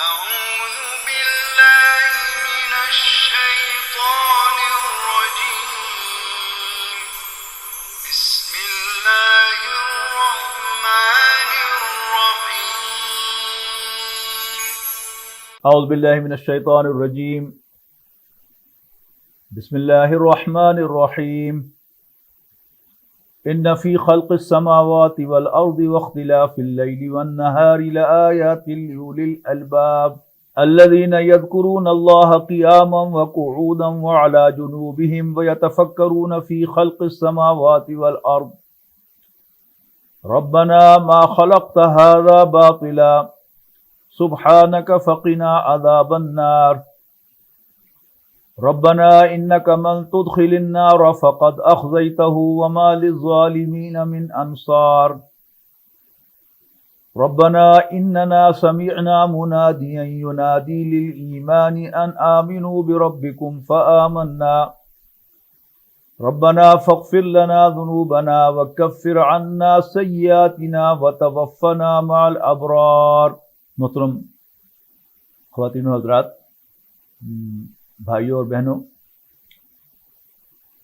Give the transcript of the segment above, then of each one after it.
أعوذ بالله من الشيطان الرجيم. بسم الله الرحمن الرحيم. اعوذ باللہ من الشیطان الرجیم. بسم اللہ الرحمن الرحیم. ان فی خلق السماوات والارض واختلاف اللیل والنہار لآیات لأولی الالباب الذین یذکرون اللہ قیاما وقعودا وعلی جنوبہم ویتفکرون فی خلق السماوات والارض ربنا ما خلقت هذا باطلا سبحانک فقنا عذاب النار ربنا انك من تدخل النار فقد اخزيته وما للظالمين من انصار ربنا اننا سمعنا مناديا ينادي للايمان ان امنوا بربكم فآمنا ربنا فاغفر لنا ذنوبنا وكفر عنا سيئاتنا وتوفنا مع الابرار. محترم خواتین و حضرات، بھائیوں اور بہنوں،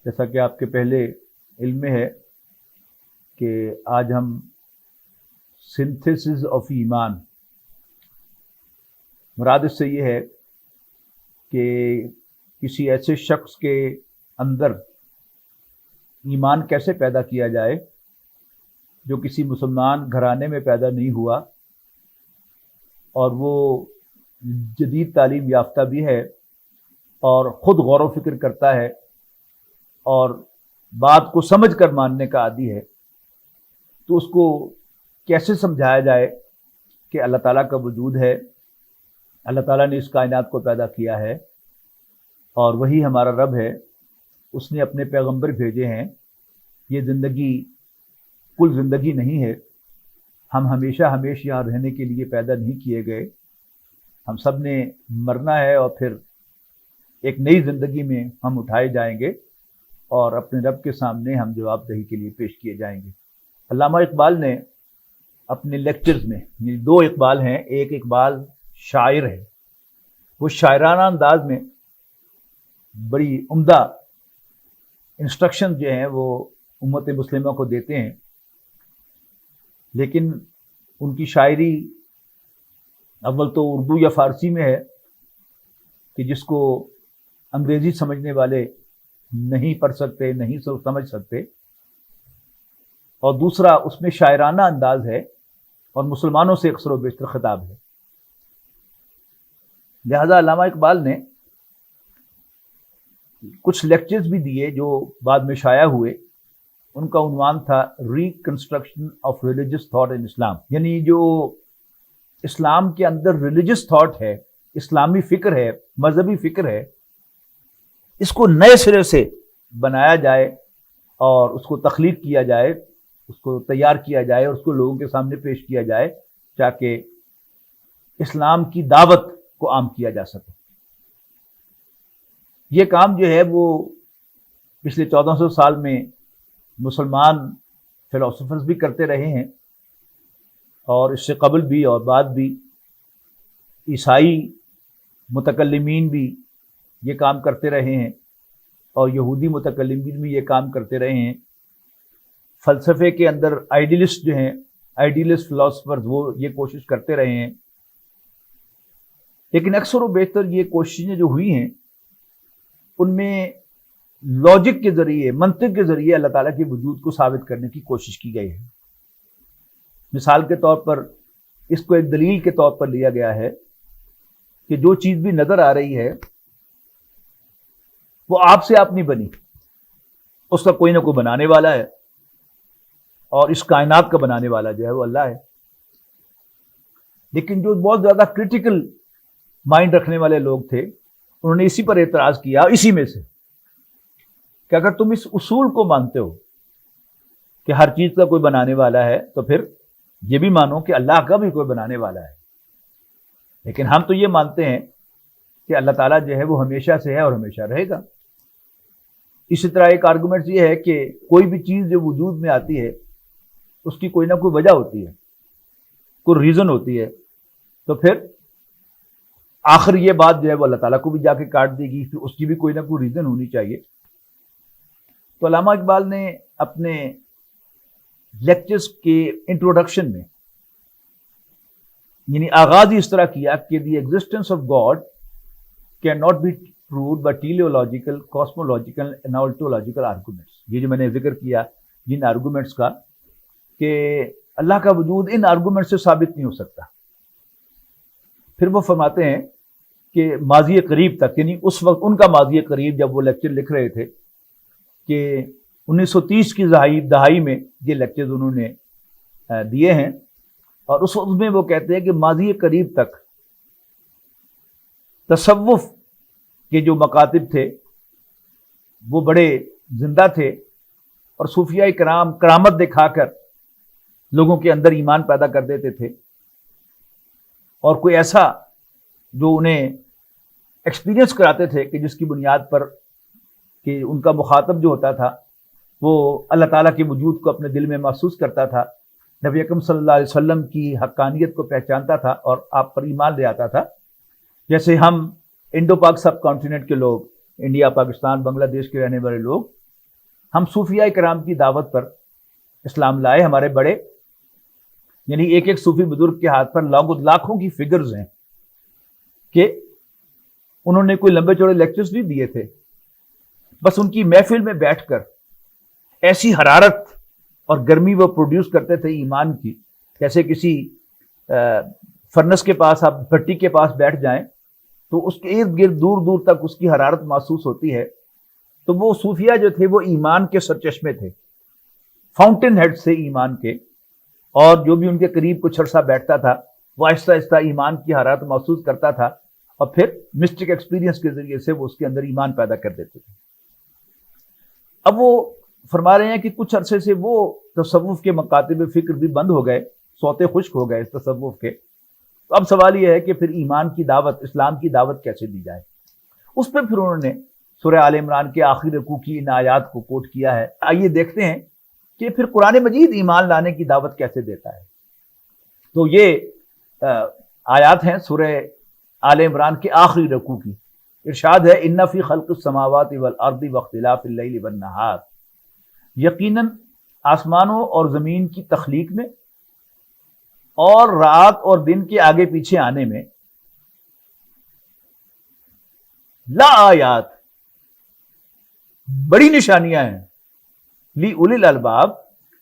جیسا کہ آپ کے پہلے علم میں ہے کہ آج ہم سنتھیسس آف ایمان، مراد اس سے یہ ہے کہ کسی ایسے شخص کے اندر ایمان کیسے پیدا کیا جائے جو کسی مسلمان گھرانے میں پیدا نہیں ہوا اور وہ جدید تعلیم یافتہ بھی ہے اور خود غور و فکر کرتا ہے اور بات کو سمجھ کر ماننے کا عادی ہے، تو اس کو کیسے سمجھایا جائے کہ اللہ تعالیٰ کا وجود ہے، اللہ تعالیٰ نے اس کائنات کو پیدا کیا ہے اور وہی ہمارا رب ہے، اس نے اپنے پیغمبر بھیجے ہیں. یہ زندگی کل زندگی نہیں ہے، ہم ہمیشہ یہاں رہنے کے لیے پیدا نہیں کیے گئے، ہم سب نے مرنا ہے اور پھر ایک نئی زندگی میں ہم اٹھائے جائیں گے اور اپنے رب کے سامنے ہم جواب دہی کے لیے پیش کیے جائیں گے. علامہ اقبال نے اپنے لیکچرز میں، یہ دو اقبال ہیں، ایک اقبال شاعر ہے، وہ شاعرانہ انداز میں بڑی عمدہ انسٹرکشن جو ہیں وہ امت مسلمہ کو دیتے ہیں، لیکن ان کی شاعری اول تو اردو یا فارسی میں ہے کہ جس کو انگریزی سمجھنے والے نہیں پڑھ سکتے، نہیں سمجھ سکتے، اور دوسرا اس میں شاعرانہ انداز ہے اور مسلمانوں سے اکثر و بیشتر خطاب ہے. لہذا علامہ اقبال نے کچھ لیکچرز بھی دیے جو بعد میں شائع ہوئے. ان کا عنوان تھا reconstruction of religious thought in Islam, یعنی جو اسلام کے اندر ریلیجس تھاٹ ہے، اسلامی فکر ہے، مذہبی فکر ہے، اس کو نئے سرے سے بنایا جائے اور اس کو تخلیق کیا جائے، اس کو تیار کیا جائے اور اس کو لوگوں کے سامنے پیش کیا جائے تاکہ اسلام کی دعوت کو عام کیا جا سکے. یہ کام جو ہے وہ پچھلے 1400 سال میں مسلمان فلاسفرز بھی کرتے رہے ہیں اور اس سے قبل بھی اور بعد بھی عیسائی متکلمین بھی یہ کام کرتے رہے ہیں اور یہودی متکلمین بھی یہ کام کرتے رہے ہیں. فلسفے کے اندر آئیڈیلسٹ جو ہیں، آئیڈیلسٹ فلاسفرز، وہ یہ کوشش کرتے رہے ہیں، لیکن اکثر و بیشتر یہ کوششیں جو ہوئی ہیں ان میں لاجک کے ذریعے، منطق کے ذریعے اللہ تعالیٰ کے وجود کو ثابت کرنے کی کوشش کی گئی ہے. مثال کے طور پر اس کو ایک دلیل کے طور پر لیا گیا ہے کہ جو چیز بھی نظر آ رہی ہے وہ آپ سے آپ نہیں بنی، اس کا کوئی نہ کوئی بنانے والا ہے، اور اس کائنات کا بنانے والا جو ہے وہ اللہ ہے. لیکن جو بہت زیادہ کریٹیکل مائنڈ رکھنے والے لوگ تھے انہوں نے اسی پر اعتراض کیا، اسی میں سے کہ اگر تم اس اصول کو مانتے ہو کہ ہر چیز کا کوئی بنانے والا ہے تو پھر یہ بھی مانو کہ اللہ کا بھی کوئی بنانے والا ہے. لیکن ہم تو یہ مانتے ہیں کہ اللہ تعالیٰ جو ہے وہ ہمیشہ سے ہے اور ہمیشہ رہے گا. اسی طرح ایک آرگومنٹ یہ ہے کہ کوئی بھی چیز جو وجود میں آتی ہے اس کی کوئی نہ کوئی وجہ ہوتی ہے، کوئی ریزن ہوتی ہے، تو پھر آخر یہ بات جو ہے وہ اللہ تعالیٰ کو بھی جا کے کاٹ دے گی، پھر اس کی بھی کوئی نہ کوئی ریزن ہونی چاہیے۔ تو علامہ اقبال نے اپنے لیکچرز کے انٹروڈکشن میں یعنی آغاز ہی اس طرح کیا کہ the existence of God can not be proved by teleological, cosmological and ontological arguments۔ یہ جو میں نے ذکر کیا جن آرگومنٹس کا کہ اللہ کا وجود ان آرگومنٹ سے ثابت نہیں ہو سکتا۔ پھر وہ فرماتے ہیں کہ ماضی قریب تک، یعنی اس وقت ان کا ماضی قریب جب وہ لیکچر لکھ رہے تھے کہ 1930 کی دہائی میں یہ لیکچرز انہوں نے دیے ہیں، اور اس وقت میں وہ کہتے ہیں کہ ماضی قریب تک تصوف کے جو مکاتب تھے وہ بڑے زندہ تھے، اور صوفیاء کرام کرامت دکھا کر لوگوں کے اندر ایمان پیدا کر دیتے تھے، اور کوئی ایسا جو انہیں ایکسپیرینس کراتے تھے کہ جس کی بنیاد پر کہ ان کا مخاطب جو ہوتا تھا وہ اللہ تعالیٰ کے وجود کو اپنے دل میں محسوس کرتا تھا، نبی اکرم صلی اللہ علیہ وسلم کی حقانیت کو پہچانتا تھا اور آپ پر ایمان لے آتا تھا۔ جیسے ہم انڈو پاک سب کانٹیننٹ کے لوگ، انڈیا، پاکستان، بنگلہ دیش کے رہنے والے لوگ، ہم صوفیاء کرام کی دعوت پر اسلام لائے۔ ہمارے بڑے یعنی ایک ایک صوفی بزرگ کے ہاتھ پر لاکھوں کی فگرز ہیں کہ انہوں نے کوئی لمبے چوڑے لیکچرز نہیں دیے تھے، بس ان کی محفل میں بیٹھ کر ایسی حرارت اور گرمی وہ پروڈیوس کرتے تھے ایمان کی، جیسے کسی فرنس کے پاس آپ بھٹی کے پاس بیٹھ جائیں تو اس کے ارد گرد دور دور تک اس کی حرارت محسوس ہوتی ہے۔ تو وہ صوفیہ جو تھے وہ ایمان کے سرچشمے تھے، فاؤنٹین ہیڈ سے ایمان کے، اور جو بھی ان کے قریب کچھ عرصہ بیٹھتا تھا وہ آہستہ آہستہ ایمان کی حرارت محسوس کرتا تھا، اور پھر مسٹک ایکسپیرینس کے ذریعے سے وہ اس کے اندر ایمان پیدا کر دیتے تھے۔ اب وہ فرما رہے ہیں کہ کچھ عرصے سے وہ تصوف کے مکاتب فکر بھی بند ہو گئے، سوتے خشک ہو گئے اس تصوف کے۔ تو اب سوال یہ ہے کہ پھر ایمان کی دعوت، اسلام کی دعوت کیسے دی جائے؟ اس پہ پھر انہوں نے سورہ آل عمران کے آخری رکوع کی ان آیات کو کوٹ کیا ہے۔ آئیے دیکھتے ہیں کہ پھر قرآن مجید ایمان لانے کی دعوت کیسے دیتا ہے۔ تو یہ آیات ہیں سورہ آل عمران کے آخری رکوع کی۔ ارشاد ہے ان فی خلق السماوات والارض واختلاف اللیل والنہار، یقیناً آسمانوں اور زمین کی تخلیق میں اور رات اور دن کے آگے پیچھے آنے میں لا آیات، بڑی نشانیاں ہیں، لی اولی الالباب،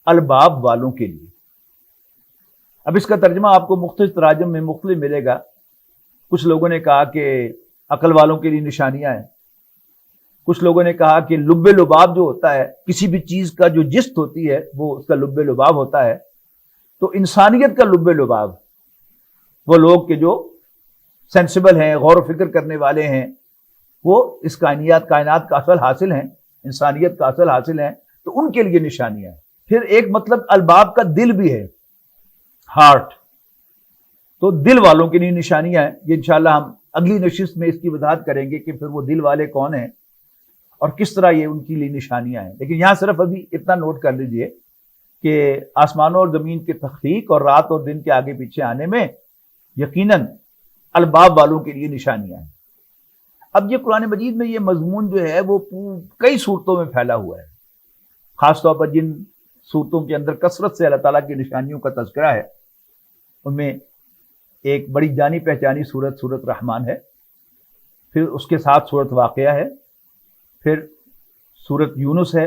الباب والوں کے لیے۔ اب اس کا ترجمہ آپ کو مختلف تراجم میں مختلف ملے گا۔ کچھ لوگوں نے کہا کہ عقل والوں کے لیے نشانیاں ہیں، کچھ لوگوں نے کہا کہ لب لباب جو ہوتا ہے، کسی بھی چیز کا جو جست ہوتی ہے وہ اس کا لب لباب ہوتا ہے۔ تو انسانیت کا لب لباب، وہ لوگ کہ جو سینسیبل ہیں، غور و فکر کرنے والے ہیں، وہ اس کائنات کا اصل حاصل ہیں، انسانیت کا اصل حاصل ہیں، تو ان کے لیے نشانیاں ہیں۔ پھر ایک مطلب الباب کا دل بھی ہے، ہارٹ، تو دل والوں کے لیے نشانیاں ہیں۔ یہ انشاءاللہ ہم اگلی نشست میں اس کی وضاحت کریں گے کہ پھر وہ دل والے کون ہیں اور کس طرح یہ ان کے لیے نشانیاں ہیں۔ لیکن یہاں صرف ابھی اتنا نوٹ کر لیجئے کہ آسمانوں اور زمین کی تخلیق اور رات اور دن کے آگے پیچھے آنے میں یقیناً الباب والوں کے لیے نشانیاں ہیں۔ اب یہ قرآن مجید میں یہ مضمون جو ہے وہ کئی صورتوں میں پھیلا ہوا ہے، خاص طور پر جن صورتوں کے اندر کثرت سے اللہ تعالیٰ کی نشانیوں کا تذکرہ ہے، ان میں ایک بڑی جانی پہچانی سورت رحمان ہے، پھر اس کے ساتھ سورت واقعہ ہے، پھر سورت یونس ہے،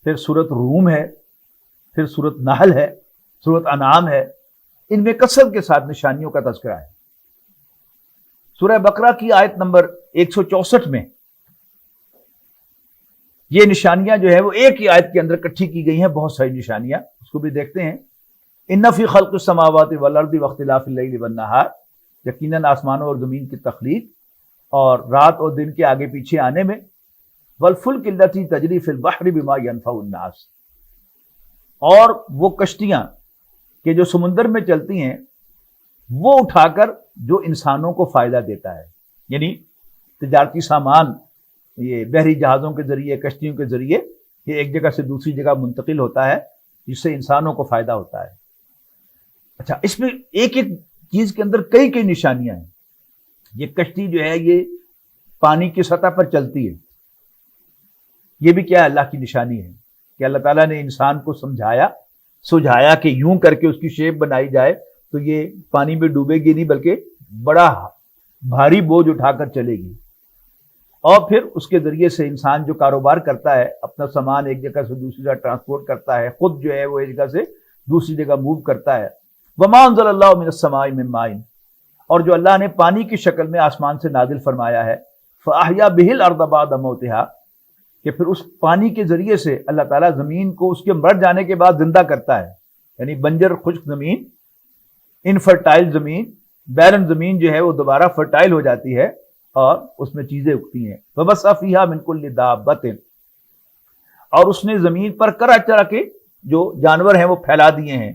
پھر سورت روم ہے، پھر سورت نحل ہے، سورت انعام ہے۔ ان میں کثرت کے ساتھ نشانیوں کا تذکرہ ہے۔ سورہ بقرہ کی آیت نمبر 164 میں یہ نشانیاں جو ہے وہ ایک ہی آیت کے اندر اکٹھی کی گئی ہیں، بہت ساری نشانیاں، اس کو بھی دیکھتے ہیں۔ ان فی خلق السماوات والارض واختلاف اللیل والنہار، یقیناً آسمانوں اور زمین کی تخلیق اور رات اور دن کے آگے پیچھے آنے میں، والفلک التی تجری فی البحر بما ینفع الناس، اور وہ کشتیاں کہ جو سمندر میں چلتی ہیں وہ اٹھا کر جو انسانوں کو فائدہ دیتا ہے، یعنی تجارتی سامان یہ بحری جہازوں کے ذریعے، کشتیوں کے ذریعے یہ ایک جگہ سے دوسری جگہ منتقل ہوتا ہے، جس سے انسانوں کو فائدہ ہوتا ہے۔ اچھا، اس میں ایک ایک چیز کے اندر کئی نشانیاں ہیں۔ یہ کشتی جو ہے یہ پانی کی سطح پر چلتی ہے. یہ بھی کیا اللہ کی نشانی ہے کہ اللہ تعالیٰ نے انسان کو سجھایا کہ یوں کر کے اس کی شیپ بنائی جائے تو یہ پانی میں ڈوبے گی نہیں بلکہ بڑا بھاری بوجھ اٹھا کر چلے گی. اور پھر اس کے ذریعے سے انسان جو کاروبار کرتا ہے، اپنا سامان ایک جگہ سے دوسری جگہ ٹرانسپورٹ کرتا ہے، خود جو ہے وہ ایک جگہ سے دوسری جگہ موو کرتا ہے. وَمَا أَنزَلَ اللَّهُ مِنَ السَّمَاءِ مِن مَاءٍ، اور جو اللہ نے پانی کی شکل میں آسمان سے نازل فرمایا ہے، فَأَحْيَا بِهِ الْأَرْضَ بَعْدَ مَوْتِهَا، کہ پھر اس پانی کے ذریعے سے اللہ تعالیٰ زمین کو اس کے مر جانے کے بعد زندہ کرتا ہے. یعنی بنجر خشک زمین، انفرٹائل زمین، بیرن زمین جو ہے وہ دوبارہ فرٹائل ہو جاتی ہے اور اس میں چیزیں اگتی ہیں. وَبَثَّ فِيهَا مِن كُلِّ دَابَّةٍ، اور اس نے زمین پر طرح طرح کے جو جانور ہیں وہ پھیلا دیے ہیں.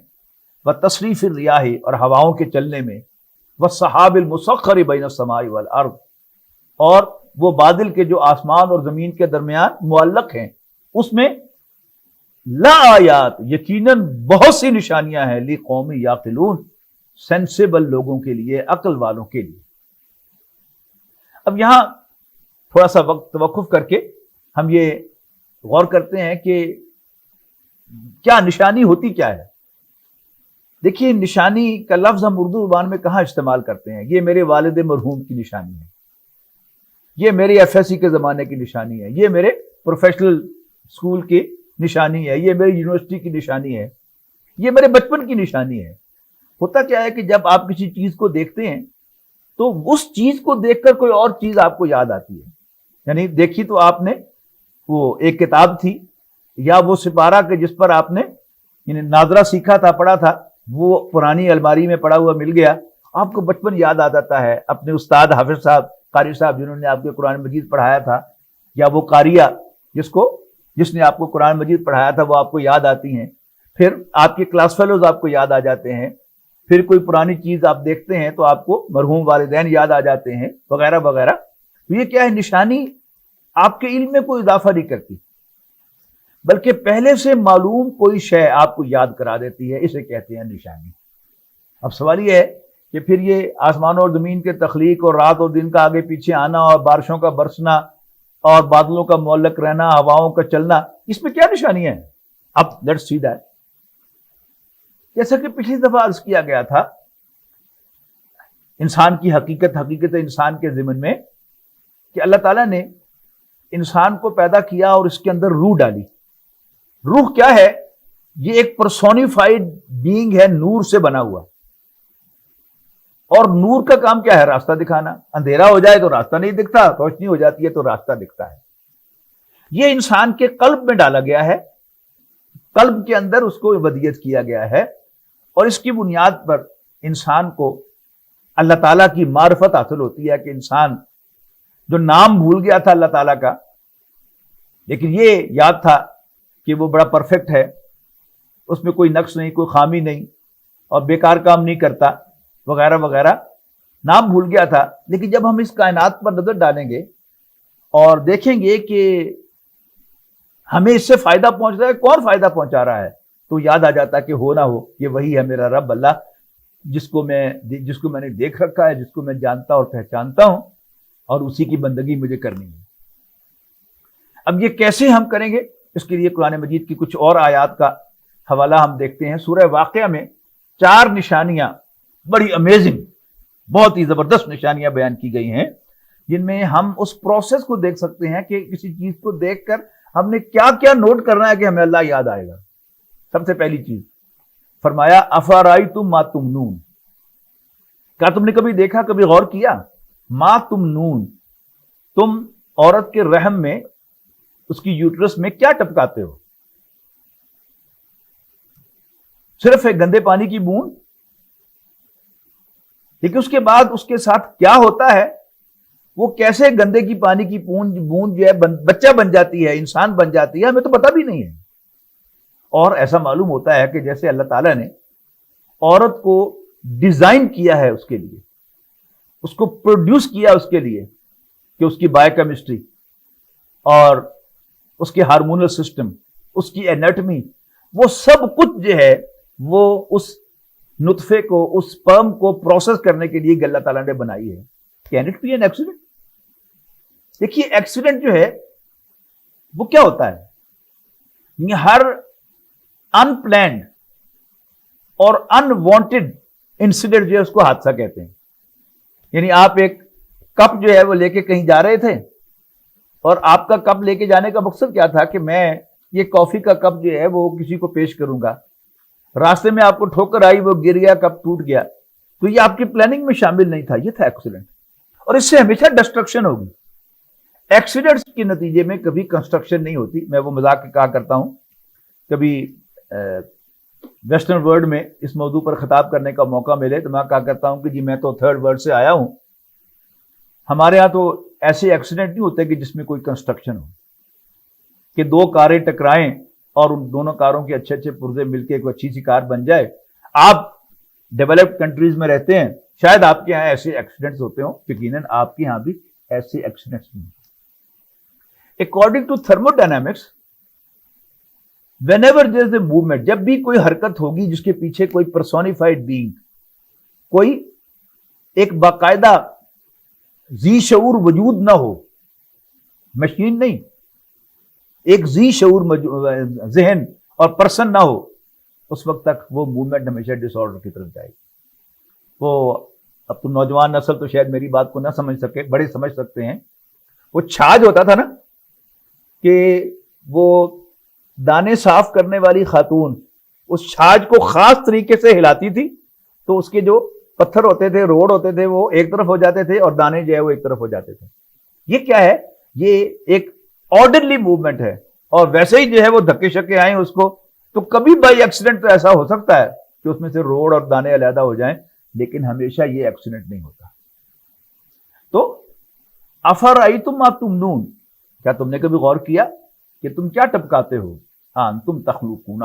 وَتَصْرِيفِ الرِّيَاحِ، اور ہواؤں کے چلنے میں. وَالسَّحَابِ الْمُسَخَّرِ بَيْنَ السَّمَاءِ وَالْأَرْضِ، اور وہ بادل کے جو آسمان اور زمین کے درمیان معلق ہیں اس میں لآیات، یقیناً بہت سی نشانیاں ہیں، لقوم یعقلون، سینسیبل لوگوں کے لیے، عقل والوں کے لیے. اب یہاں تھوڑا سا وقت توقف کر کے ہم یہ غور کرتے ہیں کہ کیا نشانی ہوتی کیا ہے. دیکھیے، نشانی کا لفظ ہم اردو زبان میں کہاں استعمال کرتے ہیں؟ یہ میرے والد مرحوم کی نشانی ہے، یہ میرے FSC کے زمانے کی نشانی ہے، یہ میرے پروفیشنل اسکول کی نشانی ہے، یہ میری یونیورسٹی کی نشانی ہے، یہ میرے بچپن کی نشانی ہے. ہوتا کیا ہے کہ جب آپ کسی چیز کو دیکھتے ہیں تو اس چیز کو دیکھ کر کوئی اور چیز آپ کو یاد آتی ہے. یعنی دیکھی تو آپ نے وہ ایک کتاب تھی یا وہ سپارہ کہ جس پر آپ نے یعنی ناظرہ سیکھا تھا، پڑھا تھا، وہ پرانی الماری میں پڑا ہوا مل گیا، آپ کو بچپن یاد آ جاتا ہے. اپنے استاد حافظ صاحب، قاری صاحب جنہوں نے آپ کو قرآن مجید پڑھایا تھا، یا وہ قاریہ جس نے آپ کو قرآن مجید پڑھایا تھا، وہ آپ کو یاد آتی ہیں. پھر آپ کے کلاس فیلوز آپ کو یاد آ جاتے ہیں. پھر کوئی پرانی چیز آپ دیکھتے ہیں تو آپ کو مرحوم والدین یاد آ جاتے ہیں، وغیرہ وغیرہ. تو یہ کیا ہے؟ نشانی آپ کے علم میں کوئی اضافہ نہیں کرتی، بلکہ پہلے سے معلوم کوئی شے آپ کو یاد کرا دیتی ہے، اسے کہتے ہیں نشانی. اب سوال یہ ہے کہ پھر یہ آسمان اور زمین کے تخلیق اور رات اور دن کا آگے پیچھے آنا اور بارشوں کا برسنا اور بادلوں کا معلق رہنا، ہواؤں کا چلنا، اس میں کیا نشانیاں ہیں؟ اب لیٹس سی دیٹ. جیسا کہ پچھلی دفعہ عرض کیا گیا تھا، انسان کی حقیقت انسان کے ضمن میں کہ اللہ تعالیٰ نے انسان کو پیدا کیا اور اس کے اندر روح ڈالی. روح کیا ہے؟ یہ ایک پرسونیفائڈ بینگ ہے، نور سے بنا ہوا. اور نور کا کام کیا ہے؟ راستہ دکھانا. اندھیرا ہو جائے تو راستہ نہیں دکھتا، روشنی ہو جاتی ہے تو راستہ دکھتا ہے. یہ انسان کے قلب میں ڈالا گیا ہے، قلب کے اندر اس کو ودیت کیا گیا ہے، اور اس کی بنیاد پر انسان کو اللہ تعالیٰ کی معرفت حاصل ہوتی ہے کہ انسان جو نام بھول گیا تھا اللہ تعالیٰ کا، لیکن یہ یاد تھا کہ وہ بڑا پرفیکٹ ہے، اس میں کوئی نقص نہیں، کوئی خامی نہیں، اور بیکار کام نہیں کرتا، وغیرہ وغیرہ. نام بھول گیا تھا. لیکن جب ہم اس کائنات پر نظر ڈالیں گے اور دیکھیں گے کہ ہمیں اس سے فائدہ پہنچ رہا ہے، کون فائدہ پہنچا رہا ہے، تو یاد آ جاتا کہ ہو نہ ہو یہ وہی ہے میرا رب اللہ، جس کو میں نے دیکھ رکھا ہے، جس کو میں جانتا اور پہچانتا ہوں، اور اسی کی بندگی مجھے کرنی ہے. اب یہ کیسے ہم کریں گے؟ اس کے لیے قرآن مجید کی کچھ اور آیات کا حوالہ ہم دیکھتے ہیں. سورہ واقعہ میں 4 نشانیاں بڑی امیزنگ، بہت ہی زبردست نشانیاں بیان کی گئی ہیں، جن میں ہم اس پروسیس کو دیکھ سکتے ہیں کہ کسی چیز کو دیکھ کر ہم نے کیا کیا نوٹ کرنا ہے کہ ہمیں اللہ یاد آئے گا. سب سے پہلی چیز فرمایا افرأیتم ما تمنون، کیا تم نے کبھی دیکھا، کبھی غور کیا؟ ما تمنون، تم عورت کے رحم میں، اس کی یوٹرس میں کیا ٹپکاتے ہو؟ صرف ایک گندے پانی کی بوند؟ لیکن اس کے بعد اس کے ساتھ کیا ہوتا ہے، وہ کیسے گندے کی پانی کی بوند جو ہے بچہ بن جاتی ہے، انسان بن جاتی ہے، ہمیں تو پتہ بھی نہیں ہے. اور ایسا معلوم ہوتا ہے کہ جیسے اللہ تعالیٰ نے عورت کو ڈیزائن کیا ہے اس کے لیے، اس کو پروڈیوس کیا اس کے لیے کہ اس کی بایو کیمسٹری اور اس کے ہارمونل سسٹم، اس کی اینیٹمی، وہ سب کچھ جو ہے وہ اس نطفے کو، اس سپرم کو پروسیس کرنے کے لیے اللہ تعالیٰ نے بنائی ہے. Can it be an accident? دیکھیے ایکسیڈنٹ جو ہے وہ کیا ہوتا ہے؟ ہر ان پلانڈ اور ان وانٹیڈ انسیڈنٹ جو ہے اس کو حادثہ کہتے ہیں. یعنی آپ ایک کپ جو ہے وہ لے کے کہیں جا رہے تھے, اور آپ کا کپ لے کے جانے کا مقصد کیا تھا کہ میں یہ کافی کا کپ جو ہے وہ کسی کو پیش کروں گا. راستے میں آپ کو ٹھوکر آئی, وہ گر گیا, کپ ٹوٹ گیا, تو یہ آپ کی پلاننگ میں شامل نہیں تھا, یہ تھا ایکسیڈنٹ. اور اس سے ہمیشہ ڈسٹرکشن ہوگی. ایکسیڈنٹس کے نتیجے میں کبھی کنسٹرکشن نہیں ہوتی. میں وہ مذاق کہا کرتا ہوں, کبھی ویسٹرن ورلڈ میں اس موضوع پر خطاب کرنے کا موقع ملے تو میں کہا کرتا ہوں کہ جی میں تو تھرڈ ورلڈ سے آیا ہوں, ہمارے ہاں تو ایسے ایکسیڈنٹ نہیں ہوتے کہ جس میں کوئی کنسٹرکشن ہو, کہ دو کاریں ٹکرائیں اور ان دونوں کاروں کے اچھے اچھے پرزے مل کے ایک اچھی سی کار بن جائے. آپ ڈیولپڈ کنٹریز میں رہتے ہیں, شاید آپ کے یہاں ایسے ایکسیڈنٹس ہوتے ہوں, یقیناً آپ کے یہاں بھی ایسے ایکسیڈنٹس نہیں. اکارڈنگ ٹو تھرمو ڈائنامکس, whenever there is a movement, جب بھی کوئی حرکت ہوگی جس کے پیچھے کوئی پرسونیفائڈ بینگ, کوئی ایک باقاعدہ ذی شعور وجود نہ ہو, مشین نہیں, ایک ذی شعور ذہن اور پرسن نہ ہو, اس وقت تک وہ موومنٹ ہمیشہ ڈس آرڈر کی طرف جائے گی. وہ اب تو نوجوان نسل تو شاید میری بات کو نہ سمجھ سکے, بڑے سمجھ سکتے ہیں. وہ چھاج ہوتا تھا نا, کہ وہ دانے صاف کرنے والی خاتون اس چھاج کو خاص طریقے سے ہلاتی تھی, تو اس کے جو پتھر ہوتے تھے, روڈ ہوتے تھے, وہ ایک طرف ہو جاتے تھے اور دانے جو ہے وہ ایک طرف ہو جاتے تھے. یہ کیا ہے؟ یہ ایک آرڈرلی موومنٹ ہے. اور ویسے ہی جو ہے وہ دھکے شکے آئیں اس کو, تو کبھی بائی ایکسیڈنٹ تو ایسا ہو سکتا ہے کہ اس میں سے روڈ اور دانے علیحدہ ہو جائیں, لیکن ہمیشہ یہ ایکسیڈنٹ نہیں ہوتا. تو افرأیتم ما تمنون, کیا تم نے کبھی غور کیا کہ تم کیا ٹپکاتے ہو؟ انتم تخلقونہ,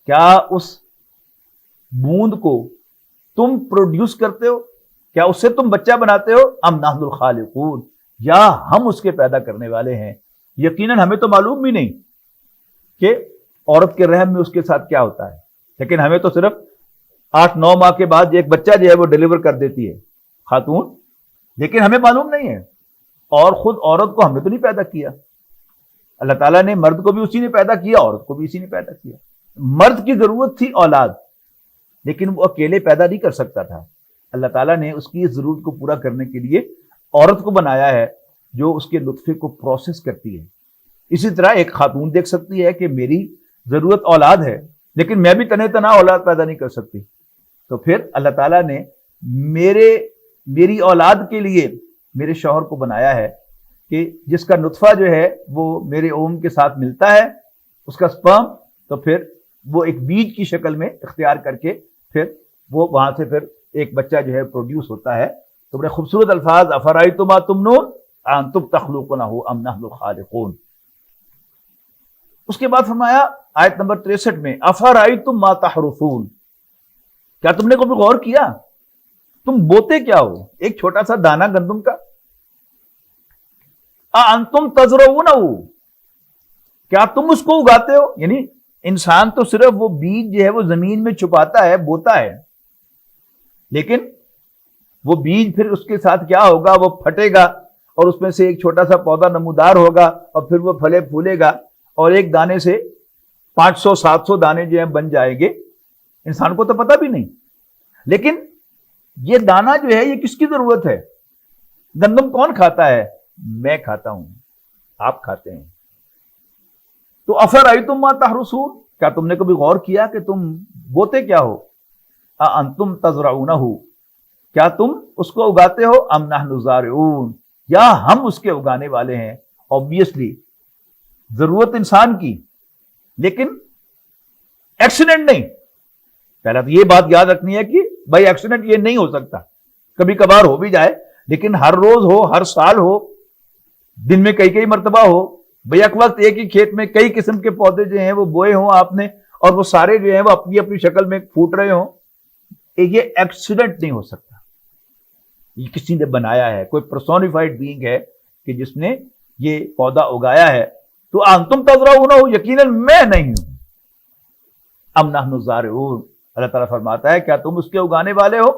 کیا اس بوند کو تم پروڈیوس کرتے ہو؟ کیا اس سے تم بچہ بناتے ہو؟ ام نحن الخالقون, یا ہم اس کے پیدا کرنے والے ہیں. یقیناً ہمیں تو معلوم بھی نہیں کہ عورت کے رحم میں اس کے ساتھ کیا ہوتا ہے, لیکن ہمیں تو صرف 8-9 ماہ کے بعد ایک بچہ جو ہے وہ ڈیلیور کر دیتی ہے خاتون, لیکن ہمیں معلوم نہیں ہے. اور خود عورت کو ہم نے تو نہیں پیدا کیا, اللہ تعالیٰ نے مرد کو بھی اسی نے پیدا کیا, عورت کو بھی اسی نے پیدا کیا. مرد کی ضرورت تھی اولاد, لیکن وہ اکیلے پیدا نہیں کر سکتا تھا. اللہ تعالیٰ نے اس کی ضرورت کو پورا کرنے کے لیے عورت کو بنایا ہے, جو اس کے نطفے کو پروسیس کرتی ہے. اسی طرح ایک خاتون دیکھ سکتی ہے کہ میری ضرورت اولاد ہے, لیکن میں بھی تنہ تنہا اولاد پیدا نہیں کر سکتی, تو پھر اللہ تعالیٰ نے میری اولاد کے لیے میرے شوہر کو بنایا ہے, کہ جس کا نطفہ جو ہے وہ میرے اوم کے ساتھ ملتا ہے, اس کا سپرم, تو پھر وہ ایک بیج کی شکل میں اختیار کر کے پھر وہ وہاں سے پھر ایک بچہ جو ہے پروڈیوس ہوتا ہے. تو بڑے خوبصورت الفاظ, افرأیتم ما تمنون انتم تخلقونہ ام نحن الخالقون. اس کے بعد فرمایا آیت نمبر 63 میں, افرأیتم ما تحرثون, کیا تم نے کبھی غور کیا تم بوتے کیا ہو؟ ایک چھوٹا سا دانہ گندم کا. انتم تزرعونہ, کیا تم اس کو اگاتے ہو؟ یعنی انسان تو صرف وہ بیج جو ہے وہ زمین میں چھپاتا ہے, بوتا ہے, لیکن وہ بیج پھر اس کے ساتھ کیا ہوگا؟ وہ پھٹے گا اور اس میں سے ایک چھوٹا سا پودا نمودار ہوگا, اور پھر وہ پھلے پھولے گا, اور ایک دانے سے 500-700 دانے جو ہیں بن جائیں گے. انسان کو تو پتہ بھی نہیں, لیکن یہ دانہ جو ہے یہ کس کی ضرورت ہے؟ گندم کون کھاتا ہے؟ میں کھاتا ہوں, آپ کھاتے ہیں. تو افرأیتم ما تحرثون, کیا تم نے کبھی غور کیا کہ تم بوتے کیا ہو؟ انتم تزرعونہ, کیا تم اس کو اگاتے ہو؟ ام نحن الزارعون, یا ہم اس کے اگانے والے ہیں. obviously ضرورت انسان کی, لیکن ایکسیڈنٹ نہیں. پہلا تو یہ بات یاد رکھنی ہے کہ بھائی ایکسیڈنٹ یہ نہیں ہو سکتا, کبھی کبھار ہو بھی جائے, لیکن ہر روز ہو, ہر سال ہو, دن میں کئی مرتبہ ہو, بیک وقت ایک ہی کھیت میں کئی قسم کے پودے جو ہیں وہ بوئے ہوں آپ نے, اور وہ سارے جو ہیں وہ اپنی اپنی شکل میں پھوٹ رہے ہوں, یہ ایکسیڈنٹ نہیں ہو سکتا. یہ کسی نے بنایا ہے, کوئی پرسونیفائڈ بینگ ہے کہ جس نے یہ پودا اگایا ہے. تو انتم تزرعونہ, یقیناً میں نہیں ہوں. ام نحن الزارعون, اللہ تعالیٰ فرماتا ہے کیا تم اس کے اگانے والے ہو؟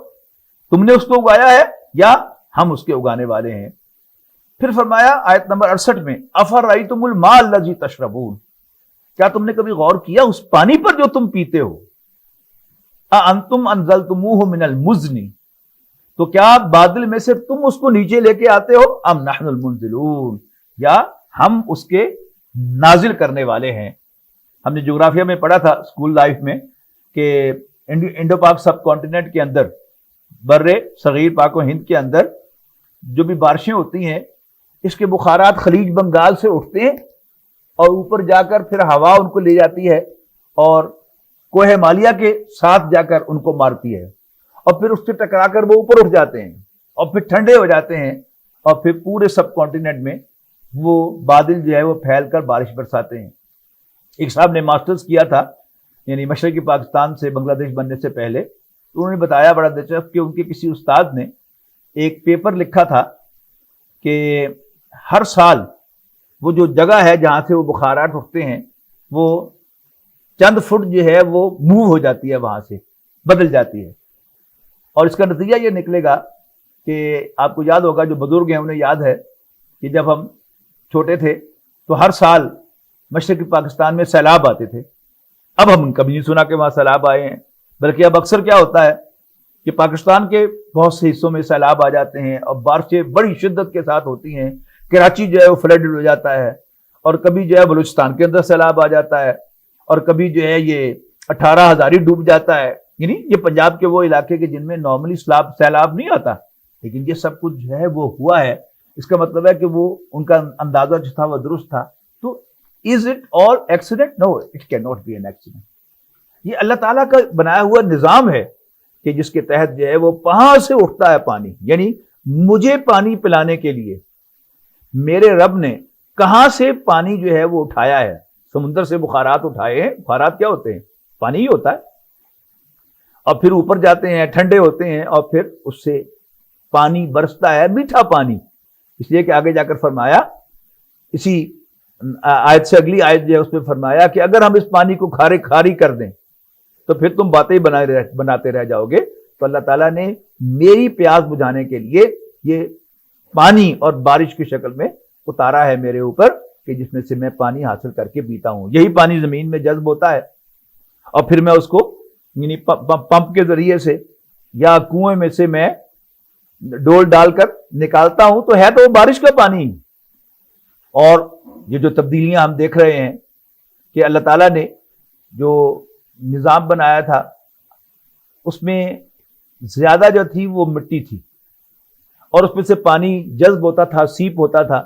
تم نے اس کو اگایا ہے یا ہم اس کے اگانے والے ہیں. پھر فرمایا آیت نمبر 68 میں افرأیتم الماء الذی تشربون، کیا تم نے کبھی غور کیا اس پانی پر جو تم پیتے ہو؟ اانتم انزلتموہ من المزن، تو کیا بادل میں سے تم اس کو نیچے لے کے آتے ہو؟ ام نحن المنزلون، یا ہم اس کے نازل کرنے والے ہیں. ہم نے جغرافیہ میں پڑھا تھا اسکول لائف میں کہ انڈو پاک سب کانٹیننٹ کے اندر، بر صغیر پاک و ہند کے اندر جو بھی بارشیں ہوتی ہیں، اس کے بخارات خلیج بنگال سے اٹھتے ہیں اور اوپر جا کر پھر ہوا ان کو لے جاتی ہے اور کوہ ہمالیہ کے ساتھ جا کر ان کو مارتی ہے، اور پھر اس سے ٹکرا کر وہ اوپر اٹھ جاتے ہیں اور پھر ٹھنڈے ہو جاتے ہیں، اور پھر پورے سب کانٹیننٹ میں وہ بادل جو ہے وہ پھیل کر بارش برساتے ہیں. ایک صاحب نے ماسٹرز کیا تھا یعنی مشرقی پاکستان سے بنگلہ دیش بننے سے پہلے، تو انہوں نے بتایا بڑا دلچسپ کہ ان کے کسی استاد نے ایک پیپر لکھا تھا کہ ہر سال وہ جو جگہ ہے جہاں سے وہ بخارات اٹھتے ہیں وہ چند فٹ جو ہے وہ موو ہو جاتی ہے، وہاں سے بدل جاتی ہے، اور اس کا نتیجہ یہ نکلے گا کہ آپ کو یاد ہوگا، جو بزرگ ہیں انہیں یاد ہے کہ جب ہم چھوٹے تھے تو ہر سال مشرقی پاکستان میں سیلاب آتے تھے. اب ہم کبھی نہیں سنا کہ وہاں سیلاب آئے ہیں، بلکہ اب اکثر کیا ہوتا ہے کہ پاکستان کے بہت سے حصوں میں سیلاب آ جاتے ہیں اور بارشیں بڑی شدت کے ساتھ ہوتی ہیں. کراچی جو ہے وہ فلڈ ہو جاتا ہے، اور کبھی جو ہے بلوچستان کے اندر سیلاب آ جاتا ہے، اور کبھی جو ہے یہ 18,000 ڈوب جاتا ہے. یعنی یہ پنجاب کے وہ علاقے کے جن میں نارملی سیلاب نہیں آتا، لیکن یہ سب کچھ جو ہے وہ ہوا ہے. اس کا مطلب ہے کہ وہ ان کا اندازہ جو تھا وہ درست تھا. تو is it all accident? No, it can not be an accident. یہ اللہ تعالیٰ کا بنایا ہوا نظام ہے کہ جس کے تحت جو ہے وہ کہاں سے اٹھتا ہے پانی. یعنی مجھے پانی پلانے کے لیے میرے رب نے کہاں سے پانی جو ہے وہ اٹھایا ہے. سمندر سے بخارات اٹھائے ہیں. بخارات کیا ہوتے ہیں؟ پانی ہی ہوتا ہے. اور پھر اوپر جاتے ہیں، ٹھنڈے ہوتے ہیں، اور پھر اس سے پانی برستا ہے، میٹھا پانی. اس لیے کہ آگے جا کر فرمایا، اسی آیت سے اگلی آیت جو ہے اس میں فرمایا کہ اگر ہم اس پانی کو کھاری کر دیں تو پھر تم باتیں بناتے رہ جاؤ گے. تو اللہ تعالیٰ نے میری پیاس بجھانے کے لیے یہ پانی اور بارش کی شکل میں اتارا ہے میرے اوپر، کہ جس میں سے میں پانی حاصل کر کے پیتا ہوں. یہی پانی زمین میں جذب ہوتا ہے اور پھر میں اس کو یعنی پمپ کے ذریعے سے یا کنویں میں سے میں ڈول ڈال کر نکالتا ہوں. تو ہے تو وہ بارش کا پانی. اور یہ جو تبدیلیاں ہم دیکھ رہے ہیں کہ اللہ تعالیٰ نے جو نظام بنایا تھا اس میں زیادہ جو تھی وہ مٹی تھی، اور اس میں سے پانی جذب ہوتا تھا، سیپ ہوتا تھا،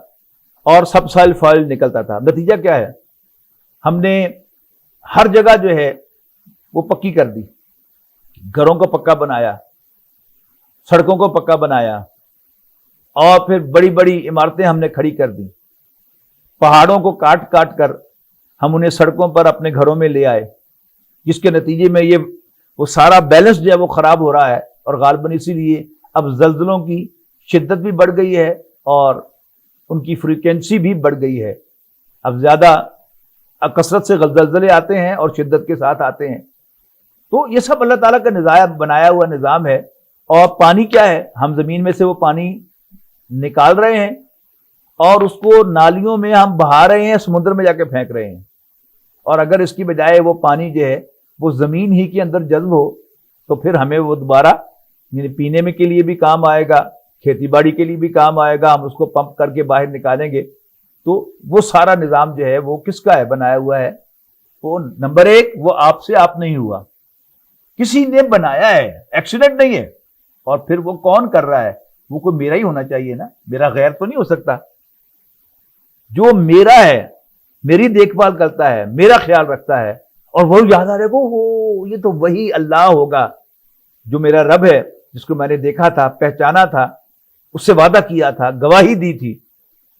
اور سب سائل فائل نکلتا تھا. نتیجہ کیا ہے؟ ہم نے ہر جگہ جو ہے وہ پکی کر دی. گھروں کو پکا بنایا، سڑکوں کو پکا بنایا، اور پھر بڑی بڑی عمارتیں ہم نے کھڑی کر دی. پہاڑوں کو کاٹ کاٹ کر ہم انہیں سڑکوں پر اپنے گھروں میں لے آئے، جس کے نتیجے میں یہ وہ سارا بیلنس جو ہے وہ خراب ہو رہا ہے. اور غالباً اسی لیے اب زلزلوں کی شدت بھی بڑھ گئی ہے اور ان کی فریکوینسی بھی بڑھ گئی ہے. اب زیادہ کثرت سے زلزلے آتے ہیں اور شدت کے ساتھ آتے ہیں. تو یہ سب اللہ تعالیٰ کا بنایا ہوا نظام ہے. اور پانی کیا ہے؟ ہم زمین میں سے وہ پانی نکال رہے ہیں اور اس کو نالیوں میں ہم بہا رہے ہیں، سمندر میں جا کے پھینک رہے ہیں. اور اگر اس کی بجائے وہ پانی جو ہے وہ زمین ہی کے اندر جذب ہو تو پھر ہمیں وہ دوبارہ یعنی پینے میں کے لیے بھی کام آئے گا، کھیتی باڑی کے لیے بھی کام آئے گا. ہم اس کو پمپ کر کے باہر نکالیں گے. تو وہ سارا نظام جو ہے وہ کس کا ہے؟ بنایا ہوا ہے. وہ نمبر ایک وہ آپ سے آپ نہیں ہوا، کسی نے بنایا ہے، ایکسیڈنٹ نہیں ہے. اور پھر وہ کون کر رہا ہے؟ وہ کوئی میرا ہی ہونا چاہیے نا، میرا غیر تو نہیں ہو سکتا. جو میرا ہے، میری دیکھ بھال کرتا ہے، میرا خیال رکھتا ہے، اور وہ یاد آ رہے کو یہ تو وہی اللہ ہوگا جو میرا رب ہے، جس کو میں نے دیکھا تھا، پہچانا تھا، اس سے وعدہ کیا تھا، گواہی دی تھی.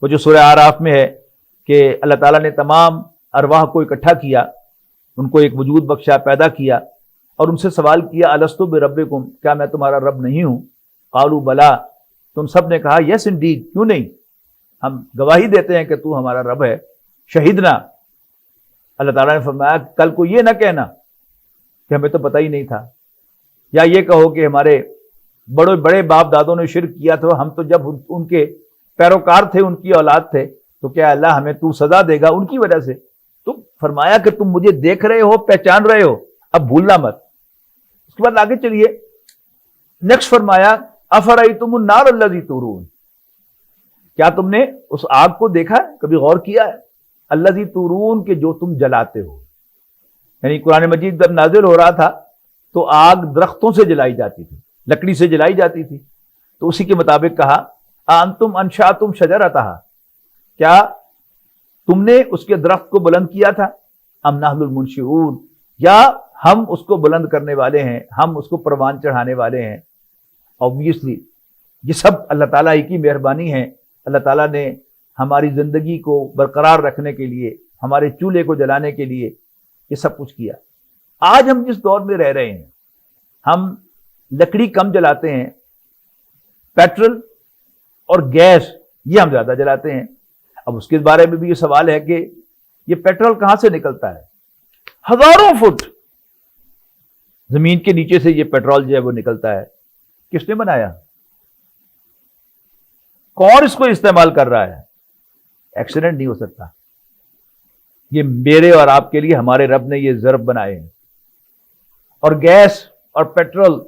وہ جو سورہ اعراف میں ہے کہ اللہ تعالیٰ نے تمام ارواح کو اکٹھا کیا، ان کو ایک وجود بخشا، پیدا کیا، اور ان سے سوال کیا الستو بربکم، کیا میں تمہارا رب نہیں ہوں؟ قالوا بلا، تم سب نے کہا یس انڈیڈ، کیوں نہیں، ہم گواہی دیتے ہیں کہ تو ہمارا رب ہے. شہیدنا، اللہ تعالیٰ نے فرمایا کل کو یہ نہ کہنا کہ ہمیں تو پتہ ہی نہیں تھا، یا یہ کہو کہ ہمارے بڑے بڑے باپ دادوں نے شرک کیا تھا، ہم تو جب ان کے پیروکار تھے، ان کی اولاد تھے، تو کیا اللہ ہمیں تو سزا دے گا ان کی وجہ سے؟ تو فرمایا کہ تم مجھے دیکھ رہے ہو، پہچان رہے ہو، اب بھولنا مت۔ اس کے بعد آگے چلیے، نیکسٹ فرمایا افرأیتم النار الذی تورون، کیا تم نے اس آگ کو دیکھا ہے، کبھی غور کیا ہے؟ الذی تورون، کہ جو تم جلاتے ہو۔ یعنی قرآن مجید جب نازل ہو رہا تھا تو آگ درختوں سے جلائی جاتی تھی، لکڑی سے جلائی جاتی تھی، تو اسی کے مطابق کہا انتم انشأتم شجرتھا، کیا تم نے اس کے درخت کو بلند کیا تھا؟ ام نحن المنشئون، یا ہم اس کو بلند کرنے والے ہیں، ہم اس کو پروان چڑھانے والے ہیں۔ obviously یہ سب اللہ تعالیٰ ہی کی مہربانی ہے، اللہ تعالیٰ نے ہماری زندگی کو برقرار رکھنے کے لیے، ہمارے چولہے کو جلانے کے لیے یہ سب کچھ کیا۔ آج ہم جس دور میں رہ رہے ہیں، ہم لکڑی کم جلاتے ہیں، پیٹرول اور گیس یہ ہم زیادہ جلاتے ہیں۔ اب اس کے بارے میں بھی یہ سوال ہے کہ یہ پیٹرول کہاں سے نکلتا ہے؟ ہزاروں فٹ زمین کے نیچے سے یہ پیٹرول جو ہے وہ نکلتا ہے۔ کس نے بنایا؟ کون اس کو استعمال کر رہا ہے؟ ایکسیڈنٹ نہیں ہو سکتا، یہ میرے اور آپ کے لیے ہمارے رب نے یہ ضرب بنائے ہیں۔ اور گیس اور پیٹرول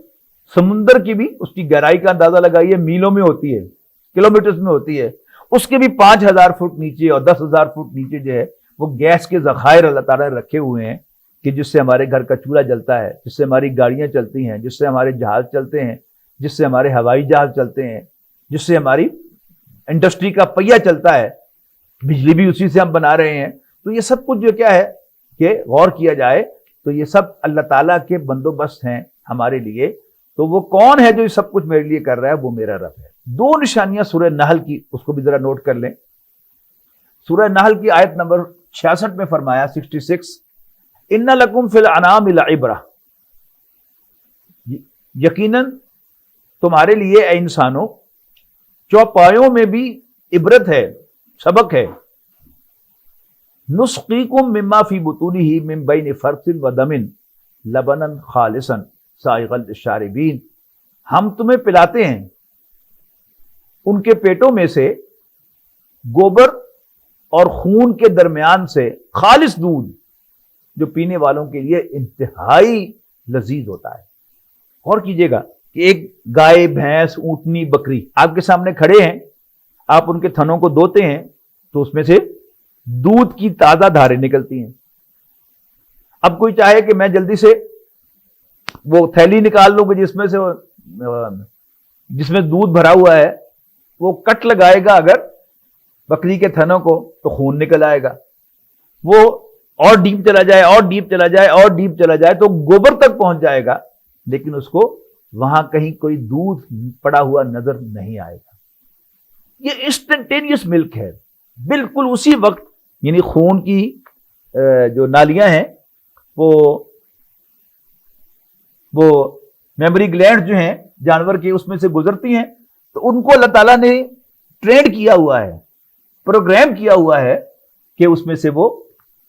سمندر کی بھی اس کی گہرائی کا اندازہ لگائیے، میلوں میں ہوتی ہے، کلومیٹرز میں ہوتی ہے، اس کے بھی 5000 فٹ نیچے اور 10,000 فٹ نیچے جو ہے وہ گیس کے ذخائر اللہ تعالیٰ نے رکھے ہوئے ہیں، کہ جس سے ہمارے گھر کا چولہا جلتا ہے، جس سے ہماری گاڑیاں چلتی ہیں، جس سے ہمارے جہاز چلتے ہیں، جس سے ہمارے ہوائی جہاز چلتے ہیں، جس سے ہماری انڈسٹری کا پہیہ چلتا ہے، بجلی بھی اسی سے ہم بنا رہے ہیں۔ تو یہ سب کچھ جو کیا ہے کہ غور کیا جائے تو یہ سب اللہ تعالیٰ کے بندوبست ہیں ہمارے لیے۔ تو وہ کون ہے جو یہ سب کچھ میرے لیے کر رہا ہے؟ وہ میرا رب ہے۔ دو نشانیاں سورہ نحل کی، اس کو بھی ذرا نوٹ کر لیں۔ سورہ نحل کی آیت نمبر 66 میں فرمایا 66 ان لکم فی الانعام لعبرہ، یقیناً تمہارے لیے اے انسانوں چوپایوں میں بھی عبرت ہے، سبق ہے۔ نسقیکم مما فی بطونہ من بین فرث ودم لبنا خالصا سائغا للشاربین، ہم تمہیں پلاتے ہیں ان کے پیٹوں میں سے گوبر اور خون کے درمیان سے خالص دودھ، جو پینے والوں کے لیے انتہائی لذیذ ہوتا ہے۔ غور کیجئے گا کہ ایک گائے، بھینس، اونٹنی، بکری آپ کے سامنے کھڑے ہیں، آپ ان کے تھنوں کو دھوتے ہیں تو اس میں سے دودھ کی تازہ دھاریں نکلتی ہیں۔ اب کوئی چاہے کہ میں جلدی سے وہ تھیلی نکال لوں گی جس میں دودھ بھرا ہوا ہے، وہ کٹ لگائے گا اگر بکری کے تھنوں کو تو خون نکل آئے گا۔ وہ اور ڈیپ چلا جائے، اور ڈیپ چلا جائے، اور ڈیپ چلا جائے تو گوبر تک پہنچ جائے گا، لیکن اس کو وہاں کہیں کوئی دودھ پڑا ہوا نظر نہیں آئے گا۔ یہ انسٹنٹینیس ملک ہے، بالکل اسی وقت، یعنی خون کی جو نالیاں ہیں وہ میموری گلینڈ جو ہیں جانور کے، اس میں سے گزرتی ہیں، تو ان کو اللہ تعالیٰ نے ٹرینڈ کیا ہوا ہے، پروگرام کیا ہوا ہے کہ اس میں سے وہ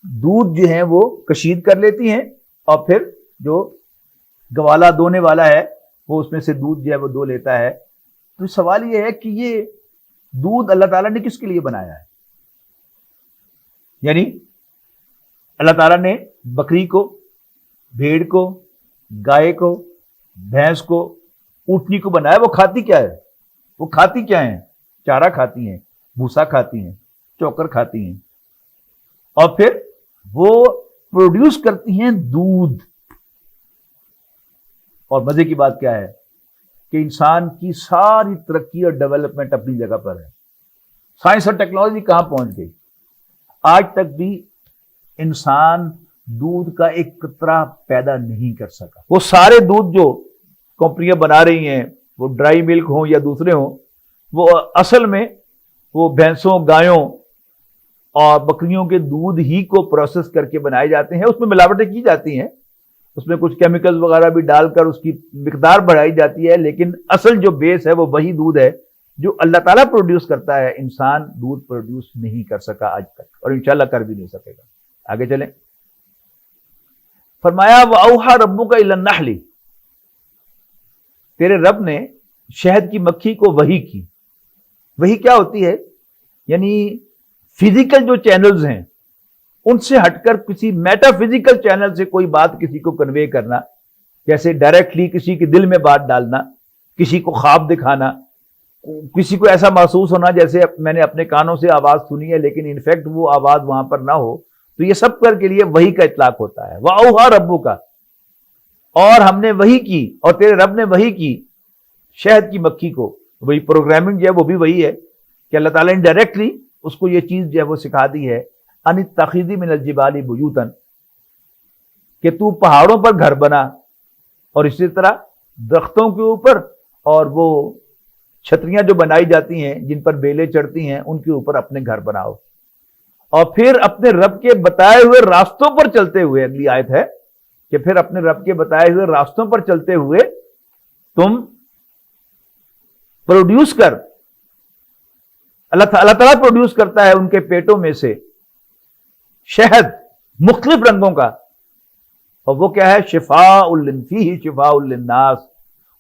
دودھ جو ہیں وہ کشید کر لیتی ہیں، اور پھر جو گوالا دونے والا ہے وہ اس میں سے دودھ جو ہے وہ دو لیتا ہے۔ تو سوال یہ ہے کہ یہ دودھ اللہ تعالیٰ نے کس کے لیے بنایا ہے؟ یعنی اللہ تعالیٰ نے بکری کو، بھیڑ کو، گائے کو، بھینس کو، اونٹنی کو بنایا، وہ کھاتی کیا ہے؟ وہ کھاتی کیا ہیں؟ چارہ کھاتی ہیں، بھوسا کھاتی ہیں، چوکر کھاتی ہیں، اور پھر وہ پروڈیوس کرتی ہیں دودھ۔ اور مزے کی بات کیا ہے کہ انسان کی ساری ترقی اور ڈیولپمنٹ اپنی جگہ پر ہے، سائنس اور ٹیکنالوجی کہاں پہنچ گئی، آج تک بھی انسان دودھ کا ایک قطرہ پیدا نہیں کر سکا۔ وہ سارے دودھ جو کمپنیاں بنا رہی ہیں، وہ ڈرائی ملک ہوں یا دوسرے ہوں، وہ اصل میں وہ بھینسوں، گایوں اور بکریوں کے دودھ ہی کو پروسیس کر کے بنائے جاتے ہیں۔ اس میں ملاوٹیں کی جاتی ہیں، اس میں کچھ کیمیکلز وغیرہ بھی ڈال کر اس کی مقدار بڑھائی جاتی ہے، لیکن اصل جو بیس ہے وہ وہی دودھ ہے جو اللہ تعالیٰ پروڈیوس کرتا ہے۔ انسان دودھ پروڈیوس نہیں کر سکا آج تک، اور انشاءاللہ کر بھی نہیں سکے گا۔ آگے چلیں، فرمایا وَأَوْحَى رَبُّكَ إِلَى النَّحْلِ، تیرے رب نے شہد کی مکھی کو وحی کی. وحی کیا ہوتی ہے؟ یعنی فزیکل جو چینلز ہیں ان سے ہٹ کر کسی میٹا فزیکل چینل سے کوئی بات کسی کو کنوے کرنا، جیسے ڈائریکٹلی کسی کے دل میں بات ڈالنا، کسی کو خواب دکھانا، کسی کو ایسا محسوس ہونا جیسے میں نے اپنے کانوں سے آواز سنی ہے لیکن انفیکٹ وہ آواز وہاں پر نہ ہو. تو یہ سب کے لیے وحی کا اطلاق ہوتا ہے. وَأَوْحَىٰ رَبُّكَ، اور ہم نے وحی کی، اور تیرے رب نے وحی کی شہد کی مکھی کو. وہی پروگرامنگ جو ہے وہ بھی وہی ہے کہ اللہ تعالیٰ نے ڈائریکٹلی اس کو یہ چیز جو ہے وہ سکھا دی ہے، ان اتخذی من الجبال بیوتا، کہ تو پہاڑوں پر گھر بنا، اور اسی طرح درختوں کے اوپر، اور وہ چھتریاں جو بنائی جاتی ہیں جن پر بیلیں چڑھتی ہیں ان کے اوپر اپنے گھر بناؤ، اور پھر اپنے رب کے بتائے ہوئے راستوں پر چلتے ہوئے، اگلی آیت ہے کہ پھر اپنے رب کے بتائے ہوئے راستوں پر چلتے ہوئے تم پروڈیوس کر. اللہ تعالیٰ پروڈیوس کرتا ہے ان کے پیٹوں میں سے شہد مختلف رنگوں کا، اور وہ کیا ہے؟ شفاء فیہ شفاء للناس،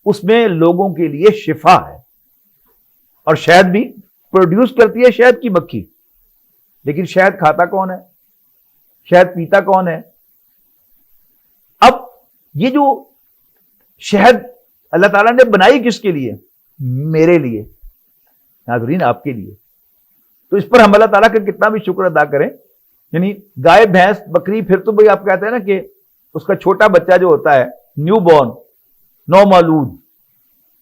اس میں لوگوں کے لیے شفا ہے. اور شہد بھی پروڈیوس کرتی ہے شہد کی مکھی، لیکن شہد کھاتا کون ہے؟ شہد پیتا کون ہے؟ اب یہ جو شہد اللہ تعالیٰ نے بنائی کس کے لیے؟ میرے لیے، ناظرین آپ کے لیے. تو اس پر ہم اللہ تعالیٰ کا کتنا بھی شکر ادا کریں. یعنی گائے بھینس بکری، پھر تو بھائی آپ کہتے ہیں نا کہ اس کا چھوٹا بچہ جو ہوتا ہے نیو بورن، نو مولود،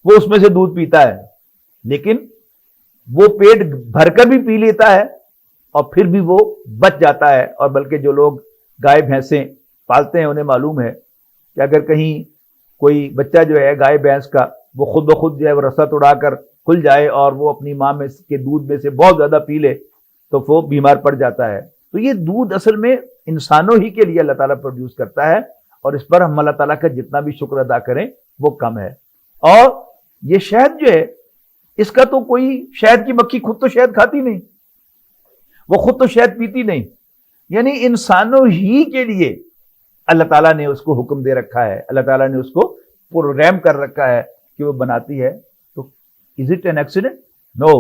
وہ اس میں سے دودھ پیتا ہے، لیکن وہ پیٹ بھر کر بھی پی لیتا ہے اور پھر بھی وہ بچ جاتا ہے. اور بلکہ جو لوگ گائے بھینسیں پالتے ہیں انہیں معلوم ہے کہ اگر کہیں کوئی بچہ جو ہے گائے بھینس کا وہ خود بخود جو ہے وہ رسا توڑا کر کھل جائے اور وہ اپنی ماں میں کے دودھ میں سے بہت زیادہ پی لے تو وہ بیمار پڑ جاتا ہے. تو یہ دودھ اصل میں انسانوں ہی کے لیے اللہ تعالیٰ پروڈیوس کرتا ہے، اور اس پر ہم اللہ تعالیٰ کا جتنا بھی شکر ادا کریں وہ کم ہے. اور یہ شہد جو ہے اس کا تو کوئی، شہد کی مکھی خود تو شہد کھاتی نہیں، وہ خود تو شہد پیتی نہیں، یعنی انسانوں ہی کے لیے اللہ تعالیٰ نے اس کو حکم دے رکھا ہے، اللہ تعالیٰ نے اس کو پروگرام کر رکھا ہے کہ وہ بناتی ہے. تو is it an accident? No,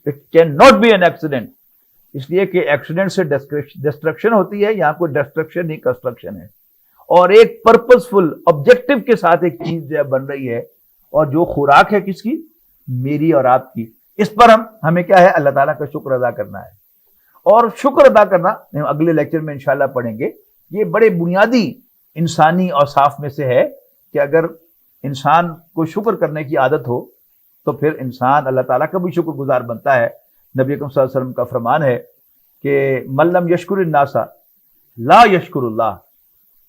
it can not be an accident. اس لیے کہ ایکسیڈنٹ سے ڈسٹرکشن ہوتی ہے، یہاں کوئی ڈسٹرکشن نہیں، کنسٹرکشن ہے. اور ایک پرپسفل آبجیکٹو کے ساتھ ایک چیز جو ہے بن رہی ہے، اور جو خوراک ہے کس کی؟ میری اور آپ کی. اس پر ہمیں کیا ہے؟ اللہ تعالیٰ کا شکر ادا کرنا ہے. اور شکر ادا کرنا ہم اگلے لیکچر میں انشاءاللہ پڑھیں گے. یہ بڑے بنیادی انسانی اوصاف میں سے ہے کہ اگر انسان کو شکر کرنے کی عادت ہو تو پھر انسان اللہ تعالیٰ کا بھی شکر گزار بنتا ہے. نبی اکرم صلی اللہ علیہ وسلم کا فرمان ہے کہ من لم یشکر الناس لا یشکر اللہ،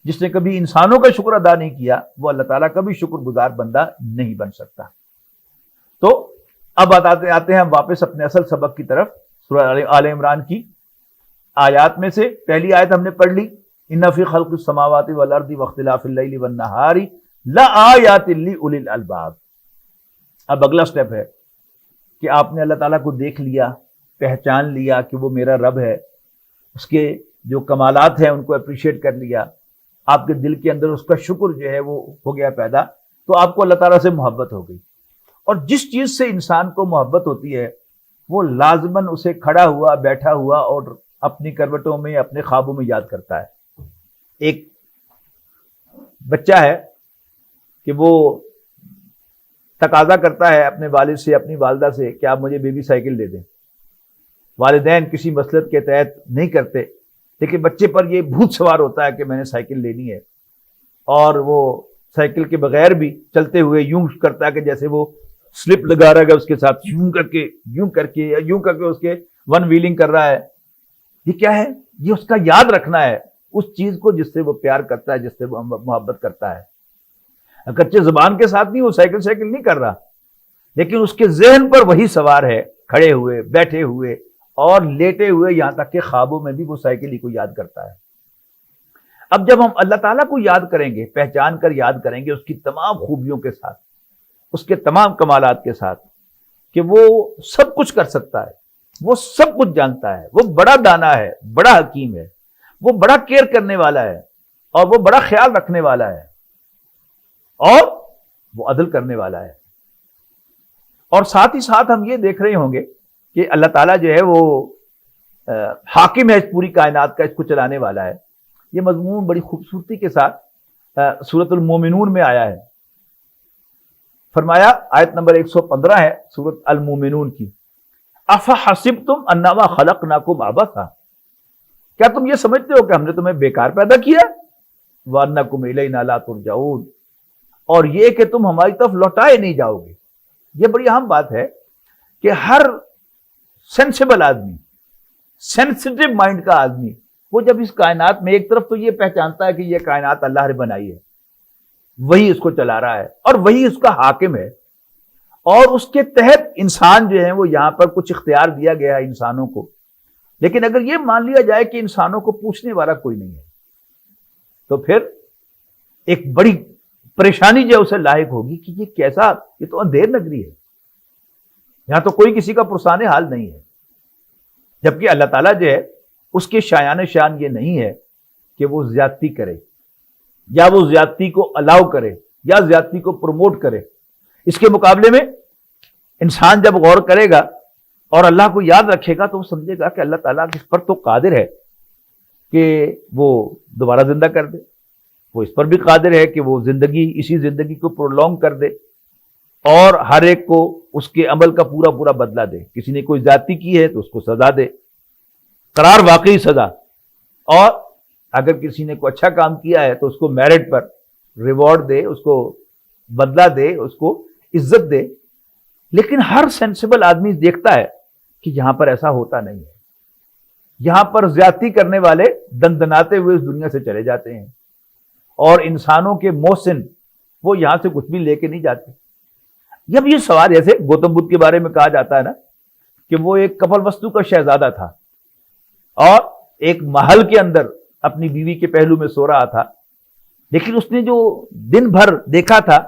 جس نے کبھی انسانوں کا شکر ادا نہیں کیا وہ اللہ تعالیٰ کا بھی شکر گزار بندہ نہیں بن سکتا. تو اب آتے ہیں ہم واپس اپنے اصل سبق کی طرف. سورہ آل عمران کی آیات میں سے پہلی آیت ہم نے پڑھ لی، ان فی خلق السماوات والارض واختلاف اللیل والنہار لآیات لأولی الالباب. اب اگلا سٹیپ ہے کہ آپ نے اللہ تعالیٰ کو دیکھ لیا، پہچان لیا کہ وہ میرا رب ہے، اس کے جو کمالات ہیں ان کو اپریشیٹ کر لیا، آپ کے دل کے اندر اس کا شکر جو ہے وہ ہو گیا پیدا، تو آپ کو اللہ تعالیٰ سے محبت ہو گئی. اور جس چیز سے انسان کو محبت ہوتی ہے وہ لازماً اسے کھڑا ہوا، بیٹھا ہوا اور اپنی کروٹوں میں، اپنے خوابوں میں یاد کرتا ہے. ایک بچہ ہے کہ وہ تقاضا کرتا ہے اپنے والد سے، اپنی والدہ سے کہ آپ مجھے بیبی سائیکل دے دیں. والدین کسی مصلحت کے تحت نہیں کرتے، لیکن بچے پر یہ بھوت سوار ہوتا ہے کہ میں نے سائیکل لینی ہے، اور وہ سائیکل کے بغیر بھی چلتے ہوئے یوں کرتا ہے کہ جیسے وہ سلپ لگا رہا ہے اس کے ساتھ، یوں کر کے اس کے ون ویلنگ کر رہا ہے. یہ کیا ہے؟ یہ اس کا یاد رکھنا ہے اس چیز کو جس سے وہ پیار کرتا ہے، جس سے وہ محبت کرتا ہے. اگرچہ زبان کے ساتھ نہیں، وہ سائیکل نہیں کر رہا، لیکن اس کے ذہن پر وہی سوار ہے، کھڑے ہوئے، بیٹھے ہوئے اور لیٹے ہوئے، یہاں تک کہ خوابوں میں بھی وہ سائیکل ہی کو یاد کرتا ہے. اب جب ہم اللہ تعالیٰ کو یاد کریں گے، پہچان کر یاد کریں گے اس کی تمام خوبیوں کے ساتھ، اس کے تمام کمالات کے ساتھ، کہ وہ سب کچھ کر سکتا ہے، وہ سب کچھ جانتا ہے، وہ بڑا دانا ہے، بڑا حکیم ہے، وہ بڑا کیئر کرنے والا ہے، اور وہ بڑا خیال رکھنے والا ہے، اور وہ عدل کرنے والا ہے. اور ساتھ ہی ساتھ ہم یہ دیکھ رہے ہوں گے کہ اللہ تعالیٰ جو ہے وہ حاکم ہے اس پوری کائنات کا، اس کو چلانے والا ہے۔ یہ مضمون بڑی خوبصورتی کے ساتھ سورۃ المومنون میں آیا ہے۔ فرمایا، آیت نمبر 115 ہے سورۃ المومنون کی، افحسبتم انما خلقناکم عبثا، کیا تم یہ سمجھتے ہو کہ ہم نے تمہیں بیکار پیدا کیا؟ وانکم الینا لا ترجعون، اور یہ کہ تم ہماری طرف لوٹائے نہیں جاؤ گے۔ یہ بڑی اہم بات ہے کہ ہر سینسیبل آدمی، سینسٹیو مائنڈ کا آدمی، وہ جب اس کائنات میں ایک طرف تو یہ پہچانتا ہے کہ یہ کائنات اللہ نے بنائی ہے، وہی اس کو چلا رہا ہے اور وہی اس کا حاکم ہے، اور اس کے تحت انسان جو ہیں وہ یہاں پر کچھ اختیار دیا گیا ہے انسانوں کو، لیکن اگر یہ مان لیا جائے کہ انسانوں کو پوچھنے والا کوئی نہیں ہے تو پھر ایک بڑی پریشانی جو ہے اسے لاحق ہوگی کہ یہ کیسا، یہ تو اندھیر نگری ہے، یہاں تو کوئی کسی کا پرسان حال نہیں ہے۔ جبکہ اللہ تعالیٰ جو ہے اس کے شایان شان یہ نہیں ہے کہ وہ زیادتی کرے یا وہ زیادتی کو الاؤ کرے یا زیادتی کو پروموٹ کرے۔ اس کے مقابلے میں انسان جب غور کرے گا اور اللہ کو یاد رکھے گا تو وہ سمجھے گا کہ اللہ تعالیٰ اس پر تو قادر ہے کہ وہ دوبارہ زندہ کر دے، وہ اس پر بھی قادر ہے کہ وہ زندگی، اسی زندگی کو پرولونگ کر دے اور ہر ایک کو اس کے عمل کا پورا پورا بدلہ دے۔ کسی نے کوئی زیادتی کی ہے تو اس کو سزا دے، قرار واقعی سزا، اور اگر کسی نے کوئی اچھا کام کیا ہے تو اس کو میرٹ پر ریوارڈ دے، اس کو بدلہ دے، اس کو عزت دے۔ لیکن ہر سینسیبل آدمی دیکھتا ہے کہ یہاں پر ایسا ہوتا نہیں ہے، یہاں پر زیادتی کرنے والے دندناتے ہوئے اس دنیا سے چلے جاتے ہیں، اور انسانوں کے محسن وہ یہاں سے کچھ بھی لے کے نہیں جاتے۔ جب یہ سوال، جیسے گوتم بدھ کے بارے میں کہا جاتا ہے نا کہ وہ ایک کپل وستو کا شہزادہ تھا اور ایک محل کے اندر اپنی بیوی کے پہلو میں سو رہا تھا، لیکن اس نے جو دن بھر دیکھا تھا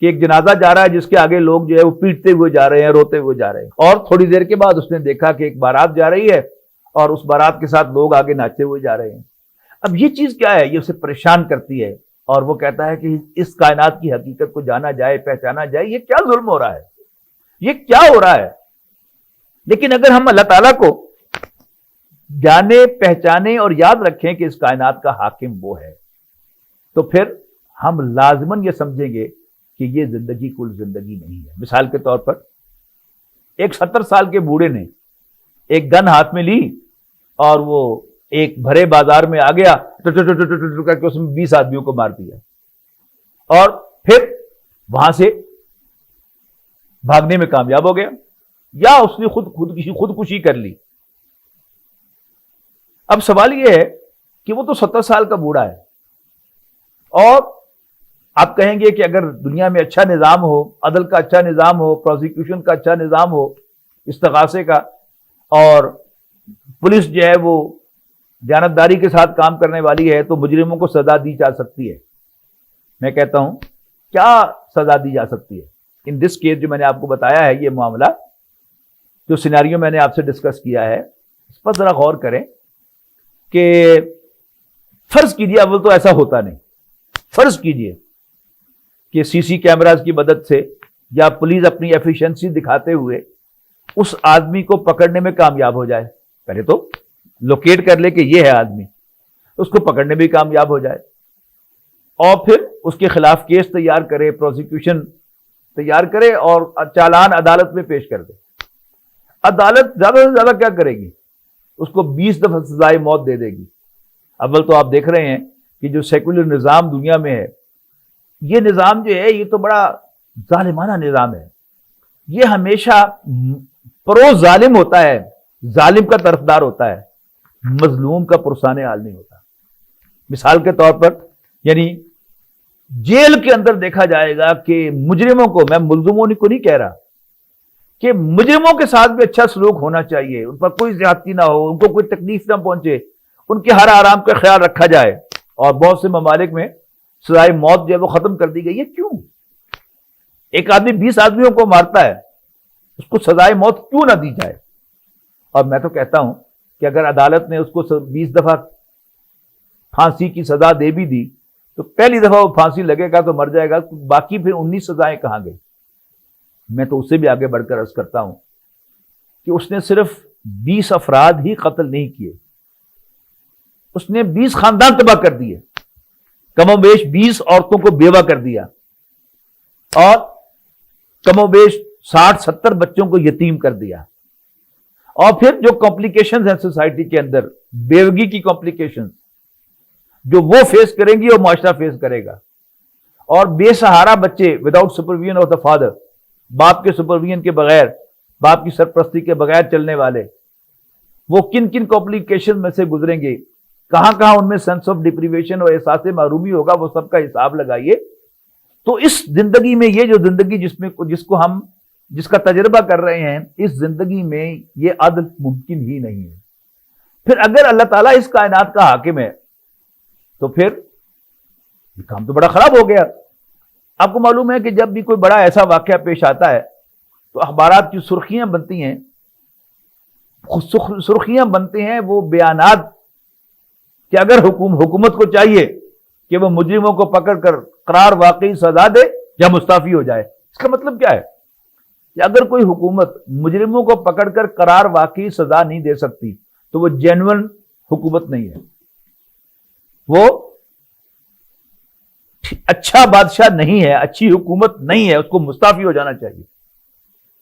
کہ ایک جنازہ جا رہا ہے جس کے آگے لوگ جو ہے وہ پیٹتے ہوئے جا رہے ہیں، روتے ہوئے جا رہے ہیں، اور تھوڑی دیر کے بعد اس نے دیکھا کہ ایک بارات جا رہی ہے اور اس بارات کے ساتھ لوگ آگے ناچتے ہوئے جا رہے ہیں۔ اب یہ چیز کیا ہے؟ یہ اسے پریشان کرتی ہے، اور وہ کہتا ہے کہ اس کائنات کی حقیقت کو جانا جائے، پہچانا جائے، یہ کیا ظلم ہو رہا ہے، یہ کیا ہو رہا ہے۔ لیکن اگر ہم اللہ تعالیٰ کو جانے، پہچانے اور یاد رکھیں کہ اس کائنات کا حاکم وہ ہے، تو پھر ہم لازماً یہ سمجھیں گے کہ یہ زندگی کل زندگی نہیں ہے۔ مثال کے طور پر ایک 70 سال کے بوڑھے نے ایک گن ہاتھ میں لی اور وہ ایک بھرے بازار میں آ گیا، کر کے اس میں 20 آدمیوں کو مار دیا، اور پھر وہاں سے بھاگنے میں کامیاب ہو گیا، یا اس نے خودکشی کر لی۔ اب سوال یہ ہے کہ وہ تو 70 سال کا بوڑھا ہے، اور آپ کہیں گے کہ اگر دنیا میں اچھا نظام ہو، عدل کا اچھا نظام ہو، پروسیکیوشن کا اچھا نظام ہو، استغاثے کا، اور پولیس جو ہے وہ دیانتداری کے ساتھ کام کرنے والی ہے، تو مجرموں کو سزا دی جا سکتی ہے۔ میں کہتا ہوں کیا سزا دی جا سکتی ہے؟ ان دس کیس جو میں نے آپ کو بتایا ہے، یہ معاملہ جو سیناریو میں نے آپ سے ڈسکس کیا ہے، اس پر ذرا غور کریں کہ فرض کیجئے، اول تو ایسا ہوتا نہیں، فرض کیجئے کہ سی سی کیمراز کی مدد سے یا پولیس اپنی ایفیشنسی دکھاتے ہوئے اس آدمی کو پکڑنے میں کامیاب ہو جائے، پہلے تو لوکیٹ کر لے کہ یہ ہے آدمی، اس کو پکڑنے میں کامیاب ہو جائے، اور پھر اس کے خلاف کیس تیار کرے، پروسیکیوشن تیار کرے اور چالان عدالت میں پیش کر دے۔ عدالت زیادہ سے زیادہ کیا کرے گی؟ اس کو 20 دفعہ سزائے موت دے دے گی۔ اول تو آپ دیکھ رہے ہیں کہ جو سیکولر نظام دنیا میں ہے، یہ نظام جو ہے یہ تو بڑا ظالمانہ نظام ہے، یہ ہمیشہ پرو ظالم ہوتا ہے، ظالم کا طرفدار ہوتا ہے، مظلوم کا پرسان حال نہیں ہوتا۔ مثال کے طور پر یعنی جیل کے اندر دیکھا جائے گا کہ مجرموں کو، میں ملزموں کو نہیں کہہ رہا، کہ مجرموں کے ساتھ بھی اچھا سلوک ہونا چاہیے، ان پر کوئی زیادتی نہ ہو، ان کو کوئی تکلیف نہ پہنچے، ان کے ہر آرام کا خیال رکھا جائے، اور بہت سے ممالک میں سزائے موت جو ہے وہ ختم کر دی گئی ہے۔ کیوں؟ ایک آدمی 20 آدمیوں کو مارتا ہے، اس کو سزائے موت کیوں نہ دی جائے؟ اور میں تو کہتا ہوں کہ اگر عدالت نے اس کو 20 دفعہ پھانسی کی سزا دے بھی دی تو پہلی دفعہ وہ پھانسی لگے گا تو مر جائے گا، باقی پھر 19 سزائیں کہاں گئی؟ میں تو اس سے بھی آگے بڑھ کر عرض کرتا ہوں کہ اس نے صرف 20 افراد ہی قتل نہیں کیے، اس نے 20 خاندان تباہ کر دیے، کم و بیش 20 عورتوں کو بیوہ کر دیا، اور کم و بیش 60-70 بچوں کو یتیم کر دیا۔ اور پھر جو کمپلیکیشنز ہیں سوسائٹی کے اندر، بیوگی کی کمپلیکیشنز جو وہ فیس کریں گی اور معاشرہ فیس کرے گا، اور بے سہارا بچے without supervision of the father, باپ کے سپرویژن کے بغیر، باپ کی سرپرستی کے بغیر چلنے والے، وہ کن کن کمپلیکیشن میں سے گزریں گے، کہاں کہاں ان میں سینس آف ڈپریویشن اور احساس محرومی ہوگا، وہ سب کا حساب لگائیے۔ تو اس زندگی میں، یہ جو زندگی جس کا تجربہ کر رہے ہیں، اس زندگی میں یہ عدل ممکن ہی نہیں ہے۔ پھر اگر اللہ تعالیٰ اس کائنات کا حاکم ہے تو پھر یہ کام تو بڑا خراب ہو گیا۔ آپ کو معلوم ہے کہ جب بھی کوئی بڑا ایسا واقعہ پیش آتا ہے تو اخبارات کی سرخیاں بنتی ہیں، وہ بیانات کہ اگر حکومت کو چاہیے کہ وہ مجرموں کو پکڑ کر قرار واقعی سزا دے یا مستعفی ہو جائے۔ اس کا مطلب کیا ہے کہ اگر کوئی حکومت مجرموں کو پکڑ کر قرار واقعی سزا نہیں دے سکتی تو وہ جینون حکومت نہیں ہے، وہ اچھا بادشاہ نہیں ہے، اچھی حکومت نہیں ہے، اس کو مستعفی ہو جانا چاہیے۔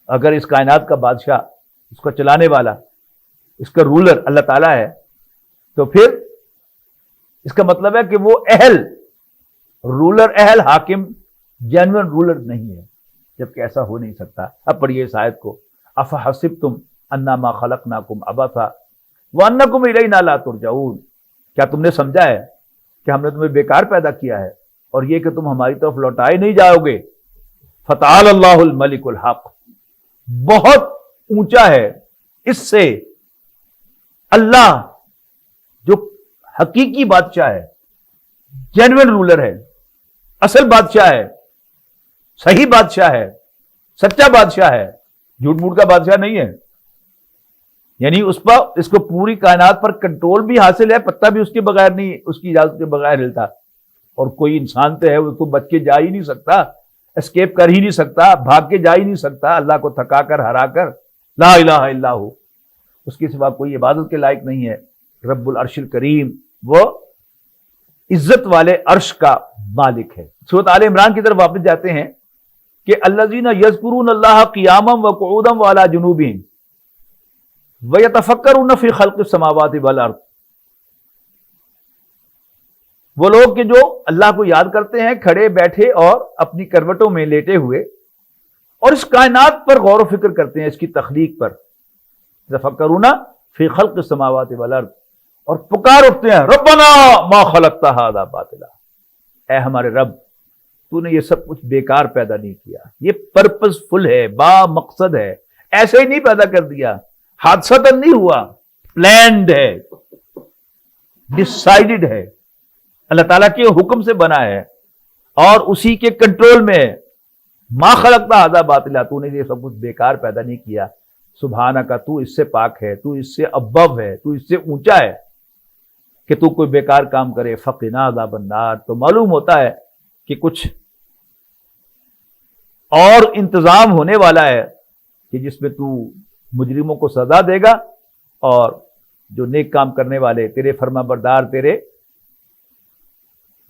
اگر اس کائنات کا بادشاہ، اس کا چلانے والا، اس کا رولر اللہ تعالیٰ ہے تو پھر اس کا مطلب ہے کہ وہ اہل حاکم جینون رولر نہیں ہے، جبکہ ایسا ہو نہیں سکتا۔ اب پڑھیے اس آیت کو، افحسبتم انما خلقناکم عبثا وانکم الینا لا ترجعون، کیا تم نے سمجھا ہے کہ ہم نے تمہیں بیکار پیدا کیا ہے اور یہ کہ تم ہماری طرف لوٹائے نہیں جاؤ گے؟ فتعال اللہ الملک الحق، بہت اونچا ہے اس سے اللہ جو حقیقی بادشاہ ہے، جینوین رولر ہے، اصل بادشاہ ہے، صحیح بادشاہ ہے، سچا بادشاہ ہے، جھوٹ موٹ کا بادشاہ نہیں ہے۔ یعنی اس کو پوری کائنات پر کنٹرول بھی حاصل ہے، پتہ بھی اس کے بغیر نہیں، اس کی اجازت کے بغیر ہلتا، اور کوئی انسان تو ہے وہ تو بچ کے جا ہی نہیں سکتا، اسکیپ کر ہی نہیں سکتا، بھاگ کے جا ہی نہیں سکتا اللہ کو تھکا کر ہرا کر۔ لا الہ الا ہو، اس کے سوا کوئی عبادت کے لائق نہیں ہے۔ رب العرش الکریم، وہ عزت والے عرش کا مالک ہے۔ سورۃ آل عمران کی طرف واپس جاتے ہیں کہ الذین یذکرون اللہ قیاما وقعودا وعلی جنوبہم وَيَتَفَكَّرُونَ فِي خَلْقِ السَّمَاوَاتِ وَالْأَرْضِ، وہ لوگ کہ جو اللہ کو یاد کرتے ہیں کھڑے بیٹھے اور اپنی کروٹوں میں لیٹے ہوئے، اور اس کائنات پر غور و فکر کرتے ہیں، اس کی تخلیق پر۔ يَتَفَكَّرُونَ فِي خَلْقِ السَّمَاوَاتِ وَالْأَرْضِ، اور پکار اٹھتے ہیں ربنا ما خلقت هذا باطلا، اے ہمارے رب تو نے یہ سب کچھ بیکار پیدا نہیں کیا، یہ پرپز فل ہے، با مقصد ہے، ایسے ہی نہیں پیدا کر دیا، حادثہ نہیں ہوا، پلانڈ ہے، ڈیسائیڈڈ ہے، اللہ تعالیٰ کے حکم سے بنا ہے اور اسی کے کنٹرول میں ہے۔ ما خلقت هذا باطلا، تو نے یہ سب کچھ بیکار پیدا نہیں کیا، سبحانک، تو اس سے پاک ہے، تو اس سے ابو ہے، تو اس سے اونچا ہے کہ تو کوئی بیکار کام کرے۔ فقنا عذاب النار، تو معلوم ہوتا ہے کہ کچھ اور انتظام ہونے والا ہے کہ جس میں تو مجرموں کو سزا دے گا اور جو نیک کام کرنے والے تیرے فرما بردار تیرے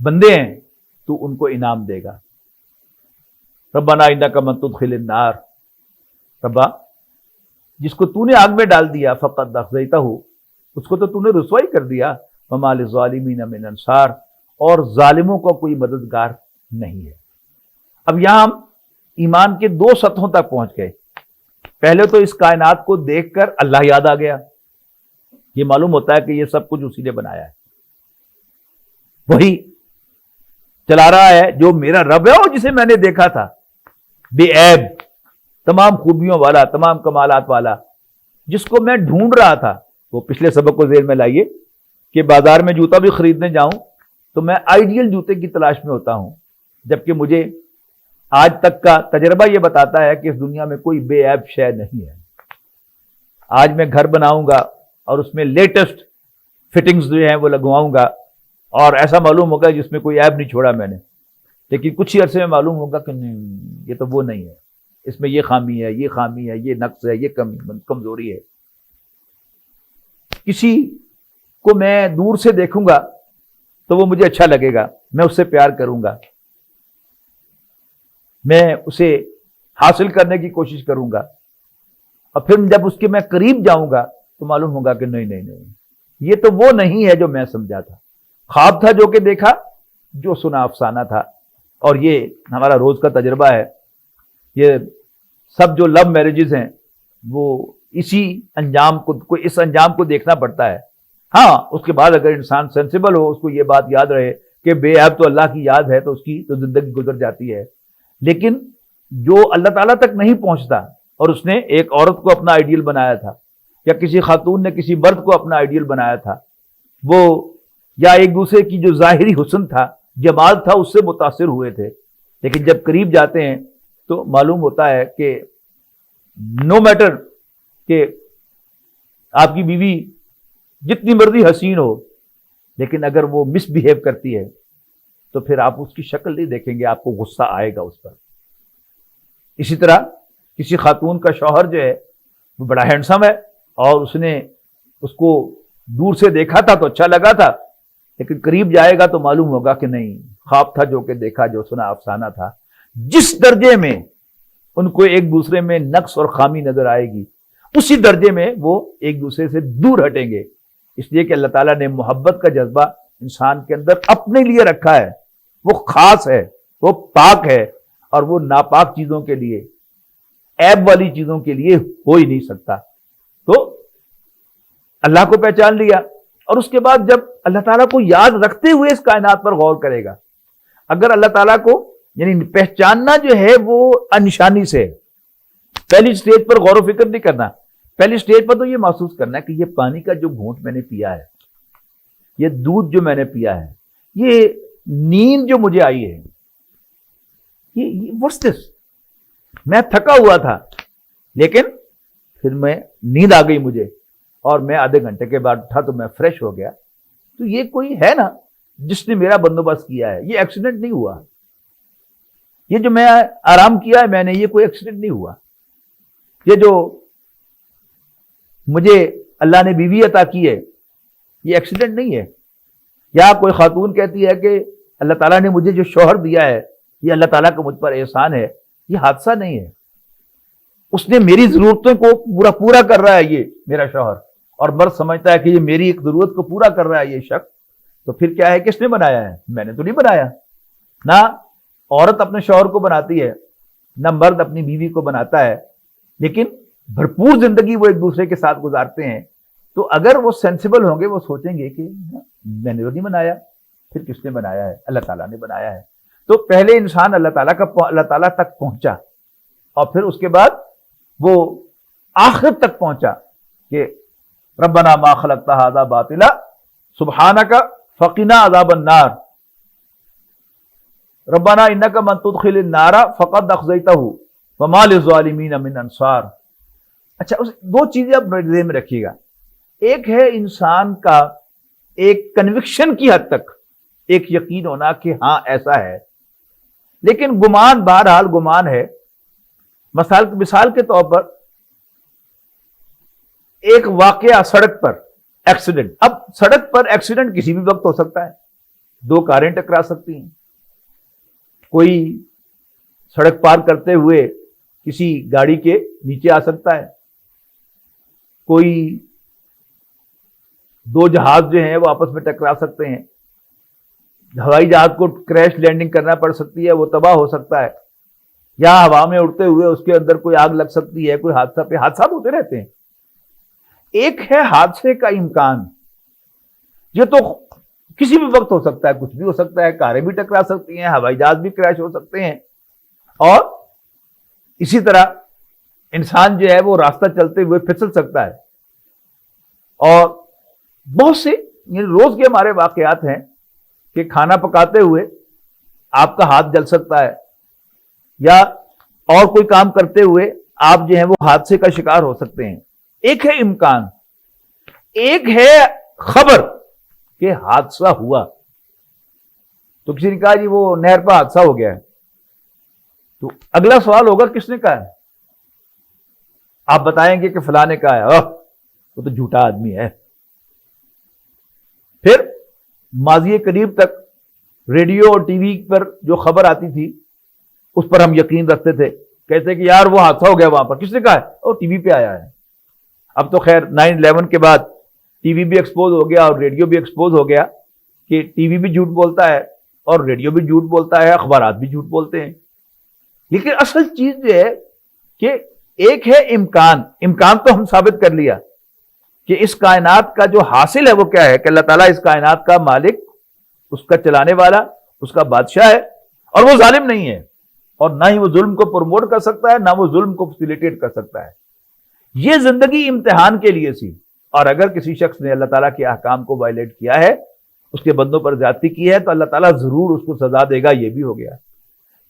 بندے ہیں تو ان کو انعام دے گا۔ ربنا انک من تدخل النار، ربا جس کو تو نے آگ میں ڈال دیا، فقد اخزیتہ، اس کو تو تو نے رسوائی کر دیا، وما للظالمین من انصار، اور ظالموں کا کوئی مددگار نہیں ہے۔ اب یہاں ہم ایمان کے 2 سطحوں تک پہنچ گئے۔ پہلے تو اس کائنات کو دیکھ کر اللہ یاد آ گیا، یہ معلوم ہوتا ہے کہ یہ سب کچھ اسی نے بنایا ہے، وہی چلا رہا ہے جو میرا رب ہے اور جسے میں نے دیکھا تھا، بے عیب، تمام خوبیوں والا، تمام کمالات والا، جس کو میں ڈھونڈ رہا تھا۔ وہ پچھلے سبق کو ذہن میں لائیے کہ بازار میں جوتا بھی خریدنے جاؤں تو میں آئیڈیل جوتے کی تلاش میں ہوتا ہوں، جبکہ مجھے آج تک کا تجربہ یہ بتاتا ہے کہ اس دنیا میں کوئی بے عیب شے نہیں ہے۔ آج میں گھر بناؤں گا اور اس میں لیٹسٹ فٹنگز جو ہیں وہ لگواؤں گا اور ایسا معلوم ہوگا جس میں کوئی عیب نہیں چھوڑا میں نے، لیکن کچھ ہی عرصے میں معلوم ہوگا کہ نہیں، یہ تو وہ نہیں ہے، اس میں یہ خامی ہے، یہ خامی ہے، یہ نقص ہے، یہ کمزوری ہے۔ کسی کو میں دور سے دیکھوں گا تو وہ مجھے اچھا لگے گا، میں اس سے پیار کروں گا، میں اسے حاصل کرنے کی کوشش کروں گا، اور پھر جب اس کے میں قریب جاؤں گا تو معلوم ہوگا کہ نہیں، یہ تو وہ نہیں ہے جو میں سمجھا تھا، خواب تھا جو کہ دیکھا، جو سنا افسانہ تھا۔ اور یہ ہمارا روز کا تجربہ ہے۔ یہ سب جو لو میرجز ہیں وہ اس انجام کو دیکھنا پڑتا ہے۔ ہاں، اس کے بعد اگر انسان سینسیبل ہو، اس کو یہ بات یاد رہے کہ بے عیب تو اللہ کی یاد ہے، تو اس کی تو زندگی گزر جاتی ہے۔ لیکن جو اللہ تعالیٰ تک نہیں پہنچتا، اور اس نے ایک عورت کو اپنا آئیڈیل بنایا تھا، یا کسی خاتون نے کسی مرد کو اپنا آئیڈیل بنایا تھا، وہ یا ایک دوسرے کی جو ظاہری حسن تھا، جمال تھا، اس سے متاثر ہوئے تھے، لیکن جب قریب جاتے ہیں تو معلوم ہوتا ہے کہ نو میٹر کہ آپ کی بیوی جتنی مرضی حسین ہو، لیکن اگر وہ مس بہیو کرتی ہے تو پھر آپ اس کی شکل نہیں دیکھیں گے، آپ کو غصہ آئے گا اس پر۔ اسی طرح کسی خاتون کا شوہر جو ہے وہ بڑا ہینڈسم ہے، اور اس نے اس کو دور سے دیکھا تھا تو اچھا لگا تھا، لیکن قریب جائے گا تو معلوم ہوگا کہ نہیں، خواب تھا جو کہ دیکھا، جو سنا افسانہ تھا۔ جس درجے میں ان کو ایک دوسرے میں نقص اور خامی نظر آئے گی، اسی درجے میں وہ ایک دوسرے سے دور ہٹیں گے، اس لیے کہ اللہ تعالیٰ نے محبت کا جذبہ انسان کے اندر اپنے لیے رکھا ہے، وہ خاص ہے، وہ پاک ہے، اور وہ ناپاک چیزوں کے لیے، عیب والی چیزوں کے لیے ہو ہی نہیں سکتا۔ تو اللہ کو پہچان لیا، اور اس کے بعد جب اللہ تعالیٰ کو یاد رکھتے ہوئے اس کائنات پر غور کرے گا، اگر اللہ تعالیٰ کو یعنی پہچاننا جو ہے وہ انشانی سے، پہلی سٹیج پر غور و فکر نہیں کرنا، پہلی سٹیج پر تو یہ محسوس کرنا ہے کہ یہ پانی کا جو گھونٹ میں نے پیا ہے، یہ دودھ جو میں نے پیا ہے، یہ نیند جو مجھے آئی ہے، یہ what's this؟ میں تھکا ہوا تھا، لیکن پھر میں نیند آ گئی مجھے، اور میں آدھے گھنٹے کے بعد اٹھا تو میں فریش ہو گیا۔ تو یہ کوئی ہے نا جس نے میرا بندوبست کیا ہے، یہ ایکسیڈنٹ نہیں ہوا، یہ جو میں آرام کیا ہے میں نے، یہ کوئی ایکسیڈنٹ نہیں ہوا، یہ جو مجھے اللہ نے بیوی عطا کی ہے یہ ایکسیڈنٹ نہیں ہے، یا کوئی خاتون کہتی ہے کہ اللہ تعالیٰ نے مجھے جو شوہر دیا ہے یہ اللہ تعالیٰ کا مجھ پر احسان ہے، یہ حادثہ نہیں ہے، اس نے میری ضرورتوں کو پورا کر رہا ہے یہ میرا شوہر، اور مرد سمجھتا ہے کہ یہ میری ایک ضرورت کو پورا کر رہا ہے یہ شخص، تو پھر کیا ہے، کس نے بنایا ہے؟ میں نے تو نہیں بنایا۔ نہ عورت اپنے شوہر کو بناتی ہے، نہ مرد اپنی بیوی کو بناتا ہے، لیکن بھرپور زندگی وہ ایک دوسرے کے ساتھ گزارتے ہیں۔ تو اگر وہ سینسیبل ہوں گے، وہ سوچیں گے کہ میں نے تو نہیں بنایا، پھر کس نے بنایا ہے؟ اللہ تعالیٰ نے بنایا ہے۔ تو پہلے انسان اللہ تعالیٰ تک پہنچا، اور پھر اس کے بعد وہ آخر تک پہنچا کہ ربنا ما خلقت ھذا باطلا سبحانک فقنا عذاب النار، ربنا انک من تدخل النار فقد اخزیتہ وما للظالمین من انصار۔ اچھا، دو چیزیں آپ ذہن میں رکھیے گا، ایک ہے انسان کا ایک کنوکشن کی حد تک ایک یقین ہونا کہ ہاں ایسا ہے، لیکن گمان بہرحال گمان ہے۔ مثال کے طور پر ایک واقعہ سڑک پر ایکسیڈنٹ، اب سڑک پر ایکسیڈنٹ کسی بھی وقت ہو سکتا ہے، دو کاریں ٹکرا سکتی ہیں، کوئی سڑک پار کرتے ہوئے کسی گاڑی کے نیچے آ سکتا ہے، کوئی دو جہاز جو ہیں وہ آپس میں ٹکرا سکتے ہیں، ہوائی جہاز کو کریش لینڈنگ کرنا پڑ سکتی ہے، وہ تباہ ہو سکتا ہے، یا ہوا میں اڑتے ہوئے اس کے اندر کوئی آگ لگ سکتی ہے، کوئی حادثات ہوتے رہتے ہیں۔ ایک ہے حادثے کا امکان، یہ تو کسی بھی وقت ہو سکتا ہے، کچھ بھی ہو سکتا ہے، کاریں بھی ٹکرا سکتی ہیں، ہوائی جہاز بھی کریش ہو سکتے ہیں، اور اسی طرح انسان جو ہے وہ راستہ چلتے ہوئے پھسل سکتا ہے۔ اور بہت سے روز کے ہمارے واقعات ہیں کہ کھانا پکاتے ہوئے آپ کا ہاتھ جل سکتا ہے، یا اور کوئی کام کرتے ہوئے آپ جو ہیں وہ حادثے کا شکار ہو سکتے ہیں۔ ایک ہے امکان، ایک ہے خبر کہ حادثہ ہوا۔ تو کسی نے کہا جی وہ نہر پر حادثہ ہو گیا ہے، تو اگلا سوال ہوگا کس نے کہا ہے؟ آپ بتائیں گے کہ فلاں نے کہا ہے، وہ تو جھوٹا آدمی ہے. پھر ماضی قریب تک ریڈیو اور ٹی وی پر جو خبر آتی تھی اس پر ہم یقین رکھتے تھے، کہتے کہ یار وہ حادثہ ہو گیا وہاں پر. کس نے کہا ہے؟ اور ٹی وی پہ آیا ہے. اب تو خیر 9/11 کے بعد ٹی وی بھی ایکسپوز ہو گیا اور ریڈیو بھی ایکسپوز ہو گیا کہ ٹی وی بھی جھوٹ بولتا ہے اور ریڈیو بھی جھوٹ بولتا ہے، اخبارات بھی جھوٹ بولتے ہیں. لیکن اصل چیز جو ہے کہ ایک ہے امکان تو ہم ثابت کر لیا کہ اس کائنات کا جو حاصل ہے وہ کیا ہے، کہ اللہ تعالیٰ اس کائنات کا مالک، اس کا چلانے والا، اس کا بادشاہ ہے اور وہ ظالم نہیں ہے، اور نہ ہی وہ ظلم کو پروموٹ کر سکتا ہے، نہ وہ ظلم کو فیسیلیٹیٹ کر سکتا ہے. یہ زندگی امتحان کے لیے سی، اور اگر کسی شخص نے اللہ تعالیٰ کے احکام کو وائلیٹ کیا ہے، اس کے بندوں پر زیادتی کی ہے، تو اللہ تعالیٰ ضرور اس کو سزا دے گا. یہ بھی ہو گیا.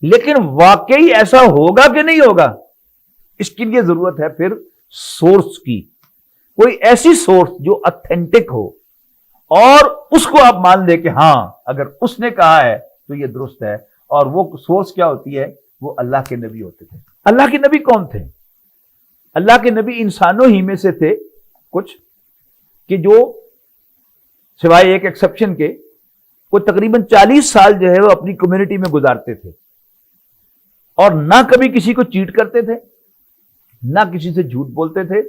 لیکن واقعی ایسا ہوگا کہ نہیں ہوگا، اس کے لیے ضرورت ہے پھر سورس کی، کوئی ایسی سورس جو اتھینٹک ہو اور اس کو آپ مان لیں کہ ہاں اگر اس نے کہا ہے تو یہ درست ہے. اور وہ سورس کیا ہوتی ہے؟ وہ اللہ کے نبی ہوتے تھے. اللہ کے نبی کون تھے؟ اللہ کے نبی انسانوں ہی میں سے تھے کچھ کہ جو سوائے ایک ایکسپشن کے وہ تقریباً 40 سال جو ہے وہ اپنی کمیونٹی میں گزارتے تھے اور نہ کبھی کسی کو چیٹ کرتے تھے، نہ کسی سے جھوٹ بولتے تھے،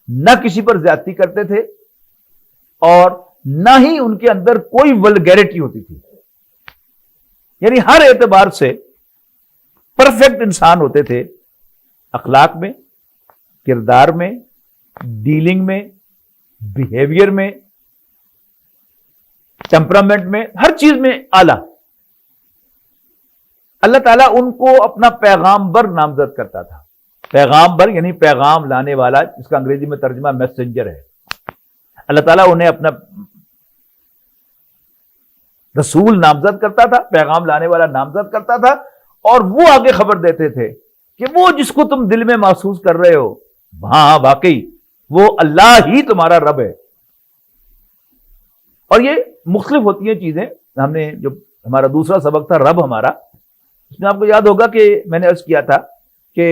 نہ کسی پر زیادتی کرتے تھے، اور نہ ہی ان کے اندر کوئی ولگیرٹی ہوتی تھی. یعنی ہر اعتبار سے پرفیکٹ انسان ہوتے تھے، اخلاق میں، کردار میں، ڈیلنگ میں، بیہیویئر میں، ٹیمپرامنٹ میں، ہر چیز میں اعلیٰ. اللہ تعالیٰ ان کو اپنا پیغامبر نامزد کرتا تھا. پیغامبر یعنی پیغام لانے والا، جس کا انگریزی میں ترجمہ میسنجر ہے. اللہ تعالیٰ انہیں اپنا رسول نامزد کرتا تھا، پیغام لانے والا نامزد کرتا تھا، اور وہ آگے خبر دیتے تھے کہ وہ جس کو تم دل میں محسوس کر رہے ہو، ہاں واقعی وہ اللہ ہی تمہارا رب ہے. اور یہ مختلف ہوتی ہیں چیزیں. ہم نے جو ہمارا دوسرا سبق تھا رب ہمارا، اس میں آپ کو یاد ہوگا کہ میں نے عرض کیا تھا کہ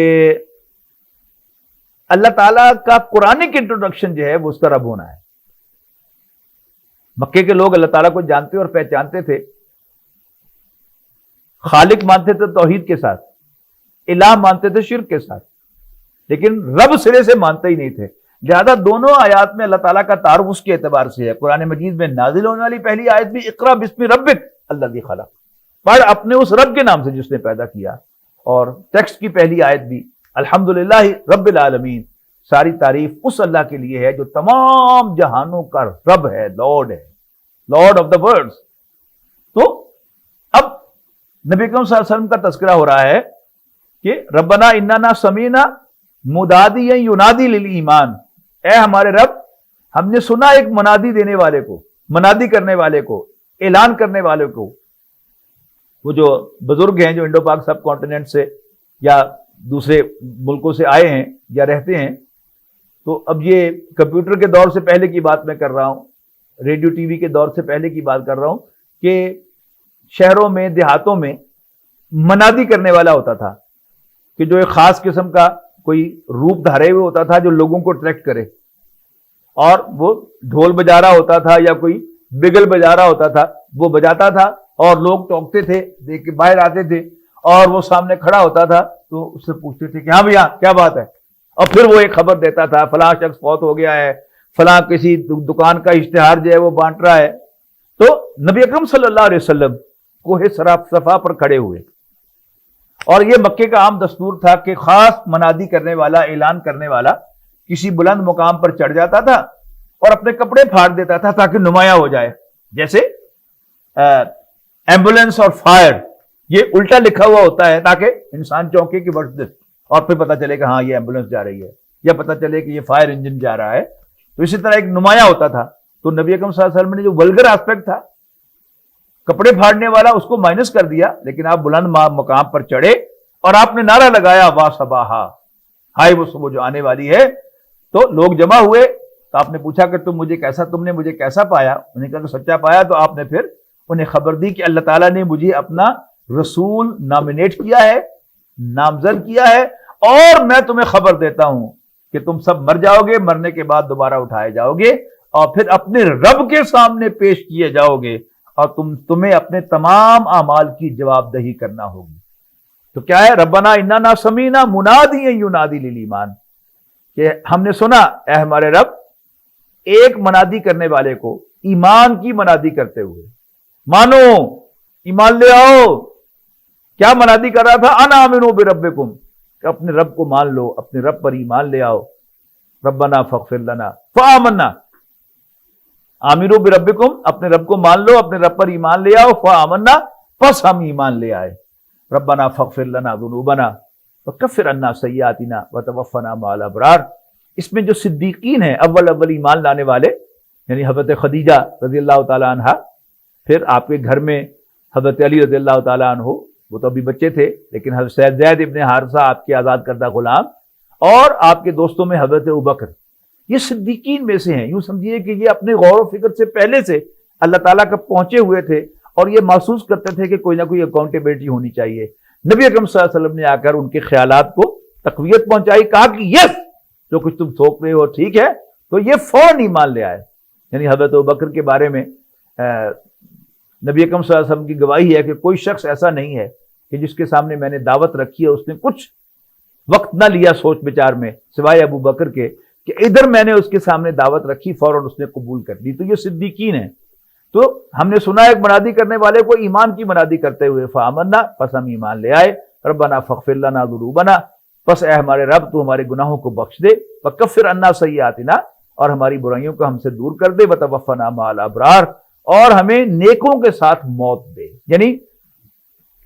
اللہ تعالیٰ کا قرآنک انٹروڈکشن جو ہے وہ اس کا رب ہونا ہے. مکے کے لوگ اللہ تعالیٰ کو جانتے اور پہچانتے تھے، خالق مانتے تھے توحید کے ساتھ، الہ مانتے تھے شرک کے ساتھ، لیکن رب سرے سے مانتے ہی نہیں تھے. لہذا دونوں آیات میں اللہ تعالیٰ کا تعارف اس کے اعتبار سے ہے. قرآن مجید میں نازل ہونے والی پہلی آیت بھی اقرا بسم ربک الذی خلق، پڑھ اپنے اس رب کے نام سے جس نے پیدا کیا. اور ٹیکسٹ کی پہلی آیت بھی الحمدللہ رب العالمین، ساری تعریف اس اللہ کے لیے ہے جو تمام جہانوں کا رب ہے، لارڈ ہے، لارڈ آف دا ورلڈز. تو اب نبی اکرم صلی اللہ علیہ وسلم کا تذکرہ ہو رہا ہے کہ ربنا اننا سمینا منادیا ینادی للایمان، اے ہمارے رب ہم نے سنا ایک منادی دینے والے کو، منادی کرنے والے کو، اعلان کرنے والے کو. وہ جو بزرگ ہیں جو انڈو پاک سب کانٹیننٹ سے یا دوسرے ملکوں سے آئے ہیں یا رہتے ہیں، تو اب یہ کمپیوٹر کے دور سے پہلے کی بات میں کر رہا ہوں، ریڈیو ٹی وی کے دور سے پہلے کی بات کر رہا ہوں، کہ شہروں میں دیہاتوں میں منادی کرنے والا ہوتا تھا کہ جو ایک خاص قسم کا کوئی روپ دھارے ہوئے ہوتا تھا جو لوگوں کو اٹریکٹ کرے، اور وہ ڈھول بجا رہا ہوتا تھا یا کوئی بگل بجا رہا ہوتا تھا، وہ بجاتا تھا اور لوگ ٹوکتے تھے، دیکھ کے باہر آتے تھے، اور وہ سامنے کھڑا ہوتا تھا تو اس سے پوچھتے تھے کہ ہاں بھیا کیا بات ہے، اور پھر وہ ایک خبر دیتا تھا فلاں شخص فوت ہو گیا ہے، فلاں کسی دکان کا اشتہار جو ہے وہ بانٹ رہا ہے. تو نبی اکرم صلی اللہ علیہ وسلم کوہ صفا پر کھڑے ہوئے، اور یہ مکے کا عام دستور تھا کہ خاص منادی کرنے والا، اعلان کرنے والا کسی بلند مقام پر چڑھ جاتا تھا اور اپنے کپڑے پھاڑ دیتا تھا تاکہ نمایاں ہو جائے. جیسے ایمبولینس اور فائر یہ الٹا لکھا ہوا ہوتا ہے تاکہ انسان چونکے کی ورزش، اور پھر پتا چلے کہ ہاں یہ ایمبولینس جا رہی ہے، یا پتا چلے کہ یہ فائر انجن جا رہا ہے. تو اسی طرح ایک نمایاں ہوتا تھا. تو نبی اکرم صلی اللہ علیہ وسلم نے جو ولگر ایسپیکٹ تھا کپڑے پھاڑنے والا اس کو مائنس کر دیا، لیکن آپ بلند مقام پر چڑھے اور آپ نے نعرہ لگایا وا صباحا، ہائے وہ صبح جو آنے والی ہے. تو لوگ جمع ہوئے تو آپ نے پوچھا کہ تم نے مجھے کیسا پایا؟ انہوں نے کہا کہ سچا پایا. تو آپ نے پھر انہیں خبر دی کہ اللہ تعالیٰ نے مجھے اپنا رسول نامینیٹ کیا ہے نامزد کیا ہے، اور میں تمہیں خبر دیتا ہوں کہ تم سب مر جاؤ گے، مرنے کے بعد دوبارہ اٹھائے جاؤ گے اور پھر اپنے رب کے سامنے پیش کیے جاؤ گے، اور تمہیں اپنے تمام اعمال کی جواب دہی کرنا ہوگی۔ تو کیا ہے؟ ربنا اننا سمینا منادیا ینادی للایمان، کہ ہم نے سنا اے ہمارے رب ایک منادی کرنے والے کو ایمان کی منادی کرتے ہوئے، مانو، ایمان لے آؤ۔ کیا منادی کر رہا تھا؟ انا آمنوا بربکم، کہ اپنے رب کو مان لو، اپنے رب پر ایمان لے آؤ۔ ربنا فاغفر لنا فآمنا، آمنوا بربکم، اپنے رب کو مان لو، اپنے رب پر ایمان لے آؤ، فآمنا، پس ہم ایمان لے آئے۔ ربنا فاغفر لنا ذنوبنا وکفر عنا سیئاتنا وتوفنا مع الابرار۔ اس میں جو صدیقین ہیں، اول ایمان لانے والے، یعنی حضرت خدیجہ رضی اللہ تعالیٰ عنہ، پھر آپ کے گھر میں حضرت علی رضی اللہ تعالیٰ عنہ، وہ تو ابھی بچے تھے، لیکن حضرت زید ابن حارثہ آپ کے آزاد کردہ غلام، اور آپ کے دوستوں میں حضرت ابوبکر، یہ صدیقین میں سے ہیں۔ یوں سمجھیے کہ یہ اپنے غور و فکر سے پہلے سے اللہ تعالیٰ کا پہنچے ہوئے تھے، اور یہ محسوس کرتے تھے کہ کوئی نہ کوئی اکاؤنٹیبلٹی ہونی چاہیے۔ نبی اکرم صلی اللہ علیہ وسلم نے آ کر ان کے خیالات کو تقویت پہنچائی، کہا کہ یس، جو کچھ تم تھوک رہے ہو ٹھیک ہے، تو یہ فوراً ایمان لے آئے۔ یعنی حضرت ابوبکر کے بارے میں نبی اکرم صلی اللہ علیہ وسلم کی گواہی ہے کہ کوئی شخص ایسا نہیں ہے کہ جس کے سامنے میں نے دعوت رکھی ہے، اس نے کچھ وقت نہ لیا سوچ بچار میں، سوائے ابو بکر کے، کہ ادھر میں نے اس کے سامنے دعوت رکھی، فوراً اس نے قبول کر لی۔ تو یہ صدیقین ہیں۔ تو ہم نے سنا ایک منادی کرنے والے کو ایمان کی منادی کرتے ہوئے، فآمنا، پس ہم ایمان لے آئے، ربنا فاغفر لنا ذنوبنا، پس اے ہمارے رب تو ہمارے گناہوں کو بخش دے، وکفر عنا سیئاتنا، اور ہماری برائیوں کو ہم سے دور کر دے، وتوفنا مع الابرار، اور ہمیں نیکوں کے ساتھ موت دے۔ یعنی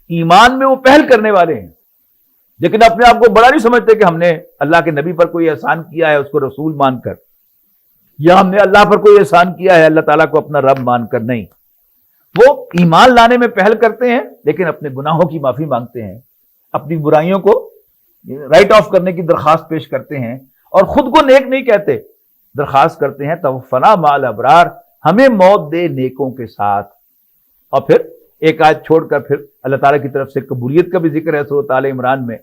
ایمان میں وہ پہل کرنے والے ہیں، لیکن اپنے آپ کو بڑا نہیں سمجھتے کہ ہم نے اللہ کے نبی پر کوئی احسان کیا ہے اس کو رسول مان کر، یا ہم نے اللہ پر کوئی احسان کیا ہے اللہ تعالیٰ کو اپنا رب مان کر۔ نہیں، وہ ایمان لانے میں پہل کرتے ہیں، لیکن اپنے گناہوں کی معافی مانگتے ہیں، اپنی برائیوں کو رائٹ آف کرنے کی درخواست پیش کرتے ہیں، اور خود کو نیک نہیں کہتے، درخواست کرتے ہیں توفنا مع الابرار، ہمیں موت دے نیکوں کے ساتھ۔ اور پھر ایک آیت چھوڑ کر پھر اللہ تعالیٰ کی طرف سے قبولیت کا بھی ذکر ہے سورۃ آل عمران میں۔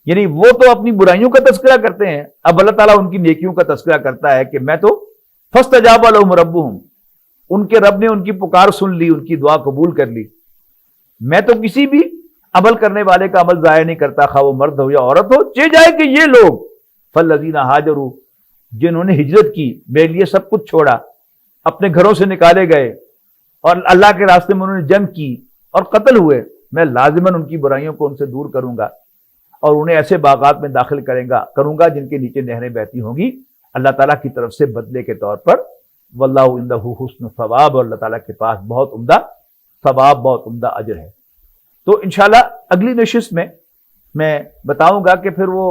یعنی وہ تو اپنی برائیوں کا تذکرہ کرتے ہیں، اب اللہ تعالیٰ ان کی نیکیوں کا تذکرہ کرتا ہے کہ میں تو فاستجاب لهم ربهم، ان کے رب نے ان کی پکار سن لی، ان کی دعا قبول کر لی۔ میں تو کسی بھی عمل کرنے والے کا عمل ضائع نہیں کرتا، خواہ وہ مرد ہو یا عورت ہو، چاہے جائے کہ یہ لوگ فالذین ہاجروا، جنہوں نے ہجرت کی، میرے لیے سب کچھ چھوڑا، اپنے گھروں سے نکالے گئے اور اللہ کے راستے میں انہوں نے جنگ کی اور قتل ہوئے، میں لازماً ان کی برائیوں کو ان سے دور کروں گا اور انہیں ایسے باغات میں داخل کروں گا جن کے نیچے نہریں بہتی ہوں گی، اللہ تعالیٰ کی طرف سے بدلے کے طور پر۔ واللہ عندہ حسن ثواب، اور اللہ تعالیٰ کے پاس بہت عمدہ ثواب، بہت عمدہ اجر ہے۔ تو انشاءاللہ اگلی نشست میں میں بتاؤں گا کہ پھر وہ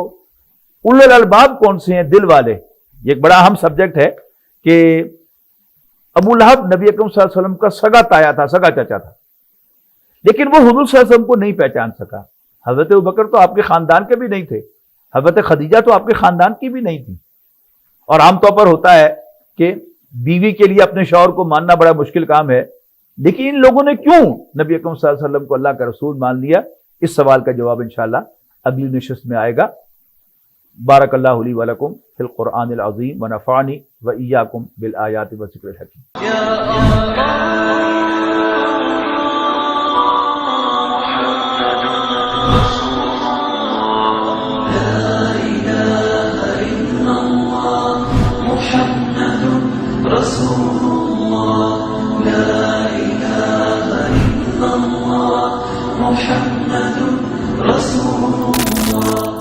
اولو الالباب کون سے ہیں، دل والے۔ یہ ایک بڑا اہم سبجیکٹ ہے کہ ابو لہب نبی اکرم صلی اللہ علیہ وسلم کا سگا تایا تھا، سگا چچا تھا، لیکن وہ حضور صلی اللہ علیہ وسلم کو نہیں پہچان سکا۔ حضرت ابوبکر تو آپ کے خاندان کے بھی نہیں تھے، حضرت خدیجہ تو آپ کے خاندان کی بھی نہیں تھی، اور عام طور پر ہوتا ہے کہ بیوی کے لیے اپنے شوہر کو ماننا بڑا مشکل کام ہے، لیکن ان لوگوں نے کیوں نبی اکرم صلی اللہ علیہ وسلم کو اللہ کا رسول مان لیا؟ اس سوال کا جواب انشاءاللہ اگلی نشست میں آئے گا۔ بارک اللہ لی ولکم فی القرآن العظیم ونفعنی وإیاکم بالآیات والذکر الحکیم۔ رسول الله لا إله إلا الله محمد رسول الله